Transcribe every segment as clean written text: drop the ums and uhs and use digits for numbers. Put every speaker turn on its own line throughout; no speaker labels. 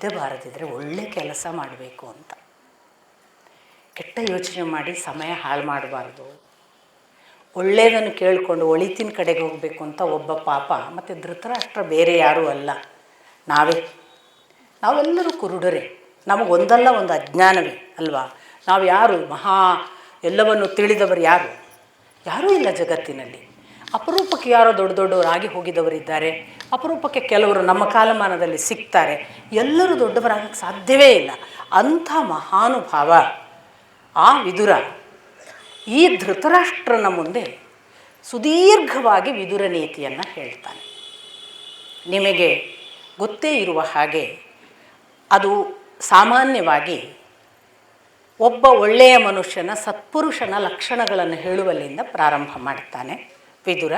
ನಿದ್ದೆ ಬಾರದಿದ್ದರೆ ಒಳ್ಳೆ ಕೆಲಸ ಮಾಡಬೇಕು ಅಂತ. ಕೆಟ್ಟ ಯೋಚನೆ ಮಾಡಿ ಸಮಯ ಹಾಳು ಮಾಡಬಾರ್ದು. ಒಳ್ಳೆಯದನ್ನು ಕೇಳಿಕೊಂಡು ಒಳಿತಿನ ಕಡೆಗೆ ಹೋಗಬೇಕು ಅಂತ ಒಬ್ಬ ಪಾಪ. ಮತ್ತು ಧೃತರಾಷ್ಟ್ರ ಬೇರೆ ಯಾರೂ ಅಲ್ಲ, ನಾವೆಲ್ಲರೂ ಕುರುಡರೇ. ನಮಗೊಂದಲ್ಲ ಒಂದು ಅಜ್ಞಾನವೇ ಅಲ್ವಾ. ನಾವು ಯಾರು ಎಲ್ಲವನ್ನು ತಿಳಿದವರು ಯಾರೂ ಇಲ್ಲ ಜಗತ್ತಿನಲ್ಲಿ. ಅಪರೂಪಕ್ಕೆ ಯಾರೋ ದೊಡ್ಡವರಾಗಿ ಹೋಗಿದ್ದವರಿದ್ದಾರೆ, ಅಪರೂಪಕ್ಕೆ ಕೆಲವರು ನಮ್ಮ ಕಾಲಮಾನದಲ್ಲಿ ಸಿಗ್ತಾರೆ. ಎಲ್ಲರೂ ದೊಡ್ಡವರಾಗಕ್ಕೆ ಸಾಧ್ಯವೇ ಇಲ್ಲ. ಅಂಥ ಮಹಾನುಭಾವ ಆ ವಿದುರ ಈ ಧೃತರಾಷ್ಟ್ರನ ಮುಂದೆ ಸುದೀರ್ಘವಾಗಿ ವಿದುರ ನೀತಿಯನ್ನು ಹೇಳ್ತಾನೆ. ನಿಮಗೆ ಗೊತ್ತೇ ಇರುವ ಹಾಗೆ ಅದು ಸಾಮಾನ್ಯವಾಗಿ ಒಬ್ಬ ಒಳ್ಳೆಯ ಮನುಷ್ಯನ ಸತ್ಪುರುಷನ ಲಕ್ಷಣಗಳನ್ನು ಹೇಳುವಲ್ಲಿಂದ ಪ್ರಾರಂಭ ಮಾಡ್ತಾನೆ ವಿದುರ.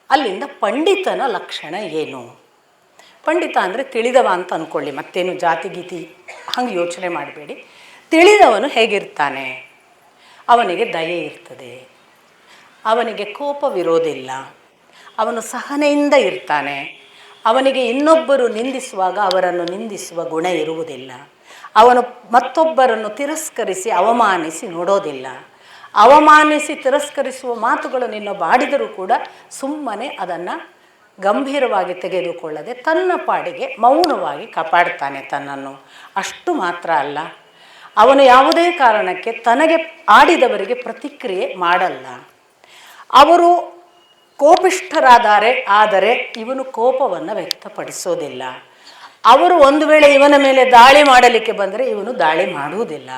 ಅಲ್ಲಿಂದ ಪಂಡಿತನ ಲಕ್ಷಣ ಏನು? ಪಂಡಿತ ಅಂದರೆ ತಿಳಿದವ ಅಂತ ಅಂದ್ಕೊಳ್ಳಿ, ಮತ್ತೇನು ಜಾತಿ ಗೀತಿ ಹಂಗೆ ಯೋಚನೆ ಮಾಡಬೇಡಿ. ತಿಳಿದವನು ಹೇಗಿರ್ತಾನೆ? ಅವನಿಗೆ ದಯೆ ಇರ್ತದೆ, ಅವನಿಗೆ ಕೋಪವಿರೋದಿಲ್ಲ, ಅವನು ಸಹನೆಯಿಂದ ಇರ್ತಾನೆ, ಅವನಿಗೆ ಇನ್ನೊಬ್ಬರು ನಿಂದಿಸುವಾಗ ಅವರನ್ನು ನಿಂದಿಸುವ ಗುಣ ಇರುವುದಿಲ್ಲ, ಅವನು ಮತ್ತೊಬ್ಬರನ್ನು ತಿರಸ್ಕರಿಸಿ ಅವಮಾನಿಸಿ ನೋಡೋದಿಲ್ಲ, ಅವಮಾನಿಸಿ ತಿರಸ್ಕರಿಸುವ ಮಾತುಗಳನ್ನು ಇನ್ನೊಬ್ಬ ಆಡಿದರೂ ಕೂಡ ಸುಮ್ಮನೆ ಅದನ್ನು ಗಂಭೀರವಾಗಿ ತೆಗೆದುಕೊಳ್ಳದೆ ತನ್ನ ಪಾಡಿಗೆ ಮೌನವಾಗಿ ಕಾಪಾಡ್ತಾನೆ ತನ್ನನ್ನು. ಅಷ್ಟು ಮಾತ್ರ ಅಲ್ಲ, ಅವನು ಯಾವುದೇ ಕಾರಣಕ್ಕೆ ತನಗೆ ಆಡಿದವರಿಗೆ ಪ್ರತಿಕ್ರಿಯೆ ಮಾಡಲ್ಲ. ಅವರು ಆದರೆ ಇವನು ಕೋಪವನ್ನು ವ್ಯಕ್ತಪಡಿಸೋದಿಲ್ಲ. ಅವರು ಒಂದು ವೇಳೆ ಇವನ ಮೇಲೆ ದಾಳಿ ಮಾಡಲಿಕ್ಕೆ ಬಂದರೆ ಇವನು ದಾಳಿ ಮಾಡುವುದಿಲ್ಲ.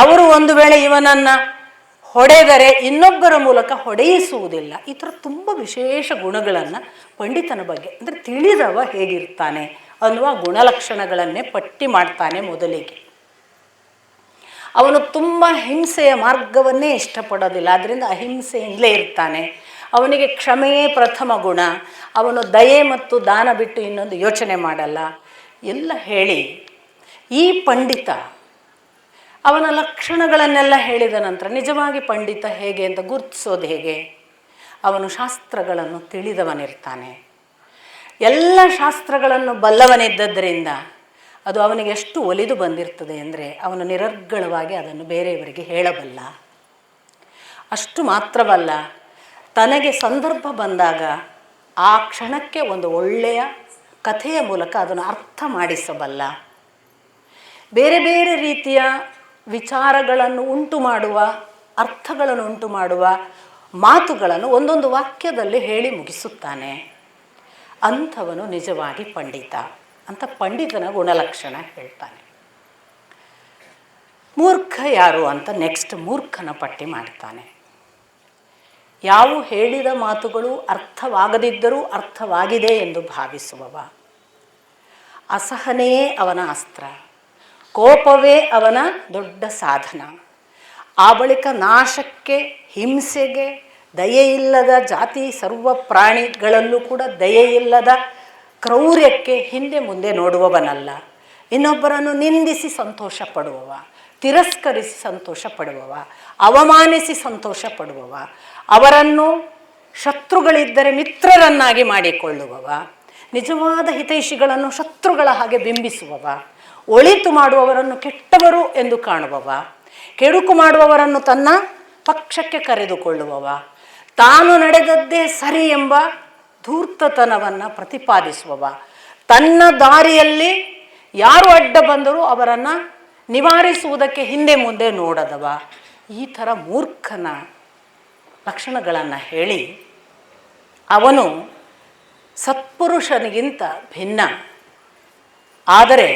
ಅವರು ಒಂದು ವೇಳೆ ಇವನನ್ನು ಹೊಡೆದರೆ ಇನ್ನೊಬ್ಬರ ಮೂಲಕ ಹೊಡೆಯಿಸುವುದಿಲ್ಲ. ಈ ಥರ ತುಂಬ ವಿಶೇಷ ಗುಣಗಳನ್ನು ಪಂಡಿತನ ಬಗ್ಗೆ, ಅಂದರೆ ತಿಳಿದವ ಹೇಗಿರ್ತಾನೆ ಅನ್ನುವ ಗುಣಲಕ್ಷಣಗಳನ್ನೇ ಪಟ್ಟಿ ಮಾಡ್ತಾನೆ ಮೊದಲಿಗೆ. ಅವನು ತುಂಬ ಹಿಂಸೆಯ ಮಾರ್ಗವನ್ನೇ ಇಷ್ಟಪಡೋದಿಲ್ಲ, ಆದ್ದರಿಂದ ಅಹಿಂಸೆಯಿಂದಲೇ ಇರ್ತಾನೆ. ಅವನಿಗೆ ಕ್ಷಮೆಯೇ ಪ್ರಥಮ ಗುಣ, ಅವನು ದಯೆ ಮತ್ತು ದಾನ ಬಿಟ್ಟು ಇನ್ನೊಂದು ಯೋಚನೆ ಮಾಡಲ್ಲ ಎಲ್ಲ ಹೇಳಿ ಈ ಪಂಡಿತ ಅವನ ಲಕ್ಷಣಗಳನ್ನೆಲ್ಲ ಹೇಳಿದ ನಂತರ ನಿಜವಾಗಿ ಪಂಡಿತ ಹೇಗೆ ಅಂತ ಗುರುತಿಸೋದು ಹೇಗೆ? ಅವನು ಶಾಸ್ತ್ರಗಳನ್ನು ತಿಳಿದವನಿರ್ತಾನೆ, ಎಲ್ಲ ಶಾಸ್ತ್ರಗಳನ್ನು ಬಲ್ಲವನಿದ್ದದ್ದರಿಂದ ಅದು ಅವನಿಗೆ ಎಷ್ಟು ಒಲಿದು ಬಂದಿರ್ತದೆ ಅಂದರೆ ಅವನು ನಿರರ್ಗಳವಾಗಿ ಅದನ್ನು ಬೇರೆಯವರಿಗೆ ಹೇಳಬಲ್ಲ. ಅಷ್ಟು ಮಾತ್ರವಲ್ಲ, ತನಗೆ ಸಂದರ್ಭ ಬಂದಾಗ ಆ ಕ್ಷಣಕ್ಕೆ ಒಂದು ಒಳ್ಳೆಯ ಕಥೆಯ ಮೂಲಕ ಅದನ್ನು ಅರ್ಥ ಮಾಡಿಸಬಲ್ಲ. ಬೇರೆ ಬೇರೆ ರೀತಿಯ ವಿಚಾರಗಳನ್ನು ಉಂಟು ಮಾಡುವ, ಅರ್ಥಗಳನ್ನು ಉಂಟು ಮಾಡುವ ಮಾತುಗಳನ್ನು ಒಂದೊಂದು ವಾಕ್ಯದಲ್ಲಿ ಹೇಳಿ ಮುಗಿಸುತ್ತಾನೆ. ಅಂಥವನು ನಿಜವಾಗಿ ಪಂಡಿತ ಅಂತ ಪಂಡಿತನ ಗುಣಲಕ್ಷಣ ಹೇಳ್ತಾನೆ. ಮೂರ್ಖ ಯಾರು ಅಂತ ನೆಕ್ಸ್ಟ್ ಮೂರ್ಖನ ಪಟ್ಟಿ ಮಾಡ್ತಾನೆ. ಯಾವ ಹೇಳಿದ ಮಾತುಗಳು ಅರ್ಥವಾಗದಿದ್ದರೂ ಅರ್ಥವಾಗಿದೆ ಎಂದು ಭಾವಿಸುವವ, ಅಸಹನೆಯೇ ಅವನ ಅಸ್ತ್ರ, ಕೋಪವೇ ಅವನ ದೊಡ್ಡ ಸಾಧನ, ಆ ಬಳಿಕ ನಾಶಕ್ಕೆ, ಹಿಂಸೆಗೆ, ದಯೆಯಿಲ್ಲದ ಜಾತಿ ಸರ್ವ ಪ್ರಾಣಿಗಳಲ್ಲೂ ಕೂಡ ದಯೆಯಿಲ್ಲದ ಕ್ರೌರ್ಯಕ್ಕೆ ಹಿಂದೆ ಮುಂದೆ ನೋಡುವವನಲ್ಲ, ಇನ್ನೊಬ್ಬರನ್ನು ನಿಂದಿಸಿ ಸಂತೋಷ ಪಡುವವ, ತಿರಸ್ಕರಿಸಿ ಸಂತೋಷ ಪಡುವವ, ಅವಮಾನಿಸಿ ಸಂತೋಷ ಪಡುವವ, ಅವರನ್ನು ಶತ್ರುಗಳಿದ್ದರೆ ಮಿತ್ರರನ್ನಾಗಿ ಮಾಡಿಕೊಳ್ಳುವವ, ನಿಜವಾದ ಹಿತೈಷಿಗಳನ್ನು ಶತ್ರುಗಳ ಹಾಗೆ ಬಿಂಬಿಸುವವ, ಒಳಿತು ಮಾಡುವವರನ್ನು ಕೆಟ್ಟವರು ಎಂದು ಕಾಣುವವ, ಕೆಡುಕು ಮಾಡುವವರನ್ನು ತನ್ನ ಪಕ್ಷಕ್ಕೆ ಕರೆದುಕೊಳ್ಳುವವ, ತಾನು ನಡೆದದ್ದೇ ಸರಿ ಎಂಬ ಧೂರ್ತತನವನ್ನು ಪ್ರತಿಪಾದಿಸುವವ, ತನ್ನ ದಾರಿಯಲ್ಲಿ ಯಾರು ಅಡ್ಡ ಬಂದರೂ ಅವರನ್ನು ನಿವಾರಿಸುವುದಕ್ಕೆ ಹಿಂದೆ ಮುಂದೆ ನೋಡದವ. ಈ ಥರ ಮೂರ್ಖನ ಲಕ್ಷಣಗಳನ್ನು ಹೇಳಿ ಅವನು ಸತ್ಪುರುಷನಿಗಿಂತ ಭಿನ್ನ, ಆದರೆ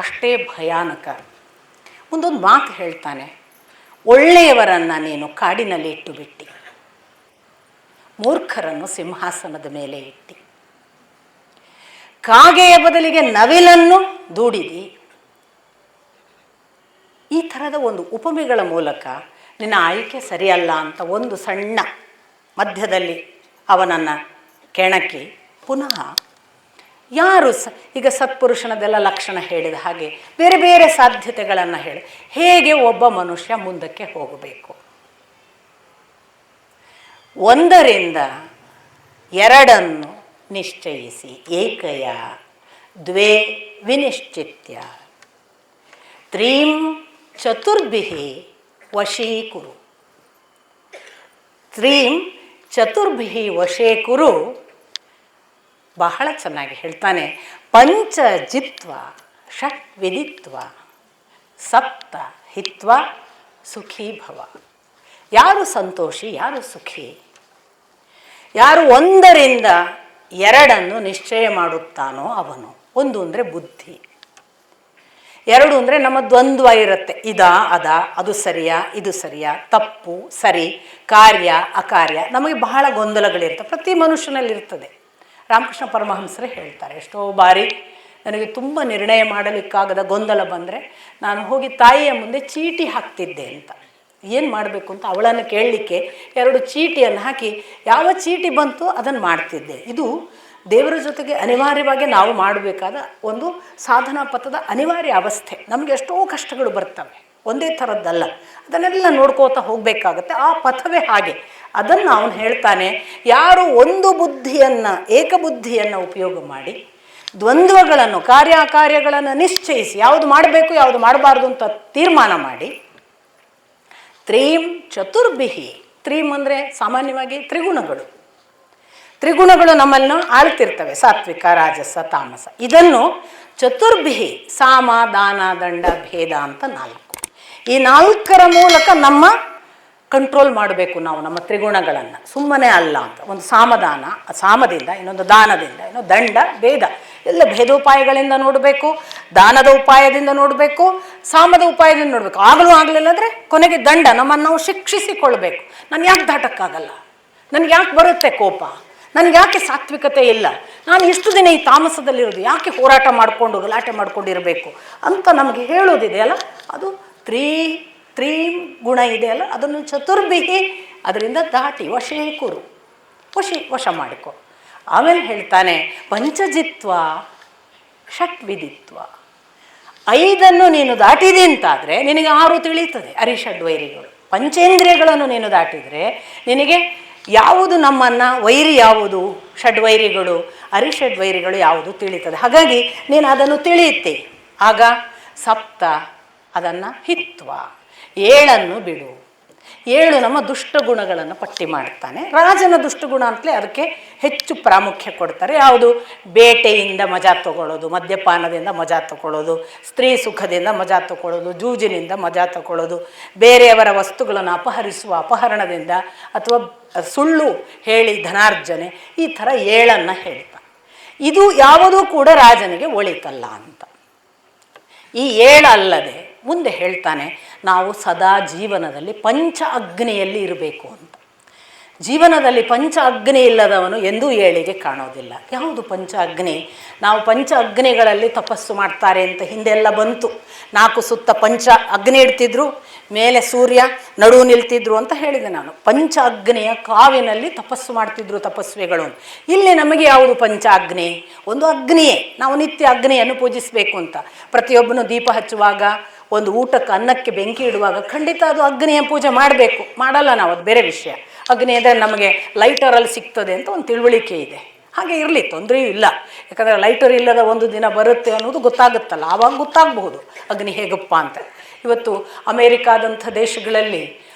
ಅಷ್ಟೇ ಭಯಾನಕ. ಮುಂದೊಂದು ಮಾತು ಹೇಳ್ತಾನೆ, ಒಳ್ಳೆಯವರನ್ನು ನೀನು ಕಾಡಿನಲ್ಲಿ ಇಟ್ಟು ಬಿಟ್ಟಿ, ಮೂರ್ಖರನ್ನು ಸಿಂಹಾಸನದ ಮೇಲೆ ಇಟ್ಟಿ, ಕಾಗೆಯ ಬದಲಿಗೆ ನವಿಲನ್ನು ದೂಡಿದಿ. ಈ ಥರದ ಒಂದು ಉಪಮೆಗಳ ಮೂಲಕ ನಿನ್ನ ಆಯ್ಕೆ ಸರಿಯಲ್ಲ ಅಂತ ಒಂದು ಸಣ್ಣ ಮಧ್ಯದಲ್ಲಿ ಅವನನ್ನು ಕೆಣಕಿ ಪುನಃ ಯಾರು ಈಗ ಸತ್ಪುರುಷನದೆಲ್ಲ ಲಕ್ಷಣ ಹೇಳಿದ ಹಾಗೆ ಬೇರೆ ಬೇರೆ ಸಾಧ್ಯತೆಗಳನ್ನು ಹೇಳಿ ಹೇಗೆ ಒಬ್ಬ ಮನುಷ್ಯ ಮುಂದಕ್ಕೆ ಹೋಗಬೇಕು, ಒಂದರಿಂದ ಎರಡನ್ನು ನಿಶ್ಚಯಿಸಿ, ಏಕಯ ದ್ವೇ ವಿನಿಶ್ಚಿತ್ಯ ತ್ರೀಂ ಚತುರ್ಭಿಃ ವಶೀಕುರು. ತ್ರೀಂ ಚತುರ್ಭಿಃ ವಶೀಕುರು ಬಹಳ ಚೆನ್ನಾಗಿ ಹೇಳ್ತಾನೆ. ಪಂಚ ಜಿತ್ವ ಷಟ್ ವಿದಿತ್ವ ಸಪ್ತ ಹಿತ್ವ ಸುಖೀ ಭವ. ಯಾರು ಸಂತೋಷಿ, ಯಾರು ಸುಖಿ, ಯಾರು ಒಂದರಿಂದ ಎರಡನ್ನು ನಿಶ್ಚಯ ಮಾಡುತ್ತಾನೋ ಅವನು. ಒಂದು ಅಂದರೆ ಬುದ್ಧಿ, ಎರಡು ಅಂದರೆ ನಮ್ಮ ದ್ವಂದ್ವ ಇರುತ್ತೆ, ಇದಾ ಅದಾ, ಅದು ಸರಿಯಾ ಇದು ಸರಿಯಾ, ತಪ್ಪು ಸರಿ, ಕಾರ್ಯ ಅಕಾರ್ಯ, ನಮಗೆ ಬಹಳ ಗೊಂದಲಗಳಿರ್ತವೆ, ಪ್ರತಿ ಮನುಷ್ಯನಲ್ಲಿರ್ತದೆ. ರಾಮಕೃಷ್ಣ ಪರಮಹಂಸರೇ ಹೇಳ್ತಾರೆ, ಎಷ್ಟೋ ಬಾರಿ ನನಗೆ ತುಂಬ ನಿರ್ಣಯ ಮಾಡಲಿಕ್ಕಾಗದ ಗೊಂದಲ ಬಂದರೆ ನಾನು ಹೋಗಿ ತಾಯಿಯ ಮುಂದೆ ಚೀಟಿ ಹಾಕ್ತಿದ್ದೆ ಅಂತ. ಏನು ಮಾಡಬೇಕು ಅಂತ ಅವಳನ್ನು ಕೇಳಲಿಕ್ಕೆ 2 ಚೀಟಿಯನ್ನು ಹಾಕಿ ಯಾವ ಚೀಟಿ ಬಂತು ಅದನ್ನು ಮಾಡ್ತಿದ್ದೆ. ಇದು ದೇವರ ಜೊತೆಗೆ ಅನಿವಾರ್ಯವಾಗಿ ನಾವು ಮಾಡಬೇಕಾದ ಒಂದು ಸಾಧನಾ ಪಥದ ಅನಿವಾರ್ಯ ಅವಸ್ಥೆ. ನಮಗೆ ಎಷ್ಟೋ ಕಷ್ಟಗಳು ಬರ್ತವೆ, ಒಂದೇ ಥರದ್ದಲ್ಲ, ಅದನ್ನೆಲ್ಲ ನೋಡ್ಕೋತಾ ಹೋಗಬೇಕಾಗತ್ತೆ. ಆ ಪಥವೇ ಹಾಗೆ. ಅದನ್ನು ಅವನು ಹೇಳ್ತಾನೆ, ಯಾರು ಒಂದು ಬುದ್ಧಿಯನ್ನು, ಏಕಬುದ್ಧಿಯನ್ನು ಉಪಯೋಗ ಮಾಡಿ ದ್ವಂದ್ವಗಳನ್ನು, ಕಾರ್ಯಗಳನ್ನು ನಿಶ್ಚಯಿಸಿ ಯಾವುದು ಮಾಡಬೇಕು ಯಾವುದು ಮಾಡಬಾರ್ದು ಅಂತ ತೀರ್ಮಾನ ಮಾಡಿ, ತ್ರೀಂ ಚತುರ್ಭಿಃ, ತ್ರೀಂ ಅಂದರೆ ಸಾಮಾನ್ಯವಾಗಿ ತ್ರಿಗುಣಗಳು, ತ್ರಿಗುಣಗಳು ನಮ್ಮನ್ನು ಆಳ್ತಿರ್ತವೆ, ಸಾತ್ವಿಕ ರಾಜಸ ತಾಮಸ. ಇದನ್ನು ಚತುರ್ಭಿಃ, ಸಾಮ ದಾನ ದಂಡ ಭೇದ ಅಂತ 4, ಈ 4ರ ಮೂಲಕ ನಮ್ಮ ಕಂಟ್ರೋಲ್ ಮಾಡಬೇಕು ನಾವು ನಮ್ಮ ತ್ರಿಗುಣಗಳನ್ನು, ಸುಮ್ಮನೆ ಅಲ್ಲ ಅಂತ. ಒಂದು ಸಾಮದಾನ, ಸಾಮದಿಂದ, ಇನ್ನೊಂದು ದಾನದಿಂದ, ಇನ್ನೊಂದು ದಂಡ ಭೇದ, ಎಲ್ಲ ಭೇದೋಪಾಯಗಳಿಂದ ನೋಡಬೇಕು, ದಾನದ ಉಪಾಯದಿಂದ ನೋಡಬೇಕು, ಸಾಮದ ಉಪಾಯದಿಂದ ನೋಡಬೇಕು. ಆಗಲೂ ಆಗಲಿಲ್ಲ ಅಂದರೆ ಕೊನೆಗೆ ದಂಡ, ನಮ್ಮನ್ನು ನಾವು ಶಿಕ್ಷಿಸಿಕೊಳ್ಬೇಕು. ನಾನು ಯಾಕೆ ದಾಟಕ್ಕಾಗಲ್ಲ, ನನಗೆ ಯಾಕೆ ಬರುತ್ತೆ ಕೋಪ, ನನಗೆ ಯಾಕೆ ಸಾತ್ವಿಕತೆ ಇಲ್ಲ, ನಾನು ಇಷ್ಟು ದಿನ ಈ ತಾಮಸದಲ್ಲಿರೋದು, ಯಾಕೆ ಹೋರಾಟ ಮಾಡಿಕೊಂಡು ಗಲಾಟೆ ಮಾಡ್ಕೊಂಡಿರಬೇಕು ಅಂತ ನಮಗೆ ಹೇಳೋದಿದೆಯಲ್ಲ, ಅದು ತ್ರೀಂ ಗುಣ ಇದೆಯಲ್ಲ, ಅದನ್ನು ಚತುರ್ಭಿಃ, ಅದರಿಂದ ದಾಟಿ ವಶೀಕುರು, ವಶ ಮಾಡಿಕೊ. ಆಮೇಲೆ ಹೇಳ್ತಾನೆ ಪಂಚಜಿತ್ವ ಷಟ್ ವಿದಿತ್ವ, 5 ನೀನು ದಾಟಿದೆ ಅಂತಾದರೆ ನಿನಗೆ 6 ತಿಳಿಯುತ್ತದೆ. ಅರಿಷಡ್ವೈರಿಗಳು, ಪಂಚೇಂದ್ರಿಯಗಳನ್ನು ನೀನು ದಾಟಿದರೆ ನಿನಗೆ ಯಾವುದು ನಮ್ಮನ್ನು, ವೈರಿ ಯಾವುದು, ಷಡ್ವೈರಿಗಳು ಅರಿಷಡ್ವೈರಿಗಳು ಯಾವುದು ತಿಳಿತದೆ. ಹಾಗಾಗಿ ನೀನು ಅದನ್ನು ತಿಳಿಯುತ್ತೆ. ಆಗ ಸಪ್ತ, ಅದನ್ನು ಹಿತ್ವ, 7 ಬಿಡು. 7 ನಮ್ಮ ದುಷ್ಟಗುಣಗಳನ್ನು ಪಟ್ಟಿ ಮಾಡ್ತಾನೆ. ರಾಜನ ದುಷ್ಟಗುಣ ಅಂತಲೇ ಅದಕ್ಕೆ ಹೆಚ್ಚು ಪ್ರಾಮುಖ್ಯ ಕೊಡ್ತಾರೆ. ಯಾವುದು? ಬೇಟೆಯಿಂದ ಮಜಾ ತಗೊಳ್ಳೋದು, ಮದ್ಯಪಾನದಿಂದ ಮಜಾ ತಗೊಳ್ಳೋದು, ಸ್ತ್ರೀ ಸುಖದಿಂದ ಮಜಾ ತಗೊಳ್ಳೋದು, ಜೂಜಿನಿಂದ ಮಜಾ ತಗೊಳ್ಳೋದು, ಬೇರೆಯವರ ವಸ್ತುಗಳನ್ನು ಅಪಹರಿಸುವ ಅಪಹರಣದಿಂದ, ಅಥವಾ ಸುಳ್ಳು ಹೇಳಿ ಧನಾರ್ಜನೆ, ಈ ಥರ 7 ಹೇಳ್ತಾನೆ. ಇದು ಯಾವುದೂ ಕೂಡ ರಾಜನಿಗೆ ಒಳಿತಲ್ಲ ಅಂತ. ಈ 7 ಅಲ್ಲದೆ ಮುಂದೆ ಹೇಳ್ತಾನೆ, ನಾವು ಸದಾ ಜೀವನದಲ್ಲಿ ಪಂಚ ಅಗ್ನಿಯಲ್ಲಿ ಇರಬೇಕು ಅಂತ. ಜೀವನದಲ್ಲಿ ಪಂಚ ಅಗ್ನಿ ಇಲ್ಲದವನು ಎಂದೂ ಏಳಿಗೆ ಕಾಣೋದಿಲ್ಲ. ಯಾವುದು ಪಂಚ ಅಗ್ನಿ? ನಾವು ಪಂಚ ಅಗ್ನಿಗಳಲ್ಲಿ ತಪಸ್ಸು ಮಾಡ್ತಾರೆ ಅಂತ ಹಿಂದೆಲ್ಲ ಬಂತು. 4 ಸುತ್ತ ಪಂಚ ಅಗ್ನಿ ಇಡ್ತಿದ್ರು, ಮೇಲೆ ಸೂರ್ಯ, ನಡುವು ನಿಲ್ತಿದ್ರು ಅಂತ ಹೇಳಿದೆ ನಾನು. ಪಂಚ ಅಗ್ನಿಯ ಕಾವಿನಲ್ಲಿ ತಪಸ್ಸು ಮಾಡ್ತಿದ್ರು ತಪಸ್ವಿಗಳು. ಇಲ್ಲಿ ನಮಗೆ ಯಾವುದು ಪಂಚ ಅಗ್ನಿ? ಒಂದು ಅಗ್ನಿಯೇ. ನಾವು ನಿತ್ಯ ಅಗ್ನಿಯನ್ನು ಪೂಜಿಸಬೇಕು ಅಂತ. ಪ್ರತಿಯೊಬ್ಬನು ದೀಪ ಹಚ್ಚುವಾಗ, ಒಂದು ಊಟಕ್ಕೆ ಅನ್ನಕ್ಕೆ ಬೆಂಕಿ ಇಡುವಾಗ ಖಂಡಿತ ಅದು ಅಗ್ನಿಯ ಪೂಜೆ ಮಾಡಬೇಕು. ಮಾಡಲ್ಲ ನಾವು, ಅದು ಬೇರೆ ವಿಷಯ. ಅಗ್ನಿ ಅಂದರೆ ನಮಗೆ ಲೈಟರಲ್ಲಿ ಸಿಗ್ತದೆ ಅಂತ ಒಂದು ತಿಳುವಳಿಕೆ ಇದೆ. ಹಾಗೆ ಇರಲಿ, ತೊಂದರೆಯೂ ಇಲ್ಲ. ಯಾಕಂದರೆ ಲೈಟರ್ ಇಲ್ಲದ ಒಂದು ದಿನ ಬರುತ್ತೆ ಅನ್ನೋದು ಗೊತ್ತಾಗುತ್ತಲ್ಲ, ಆವಾಗ ಗೊತ್ತಾಗಬಹುದು ಅಗ್ನಿ ಹೇಗಪ್ಪ ಅಂತ. ಇವತ್ತು ಅಮೇರಿಕಾದಂಥ ದೇಶಗಳಲ್ಲಿ,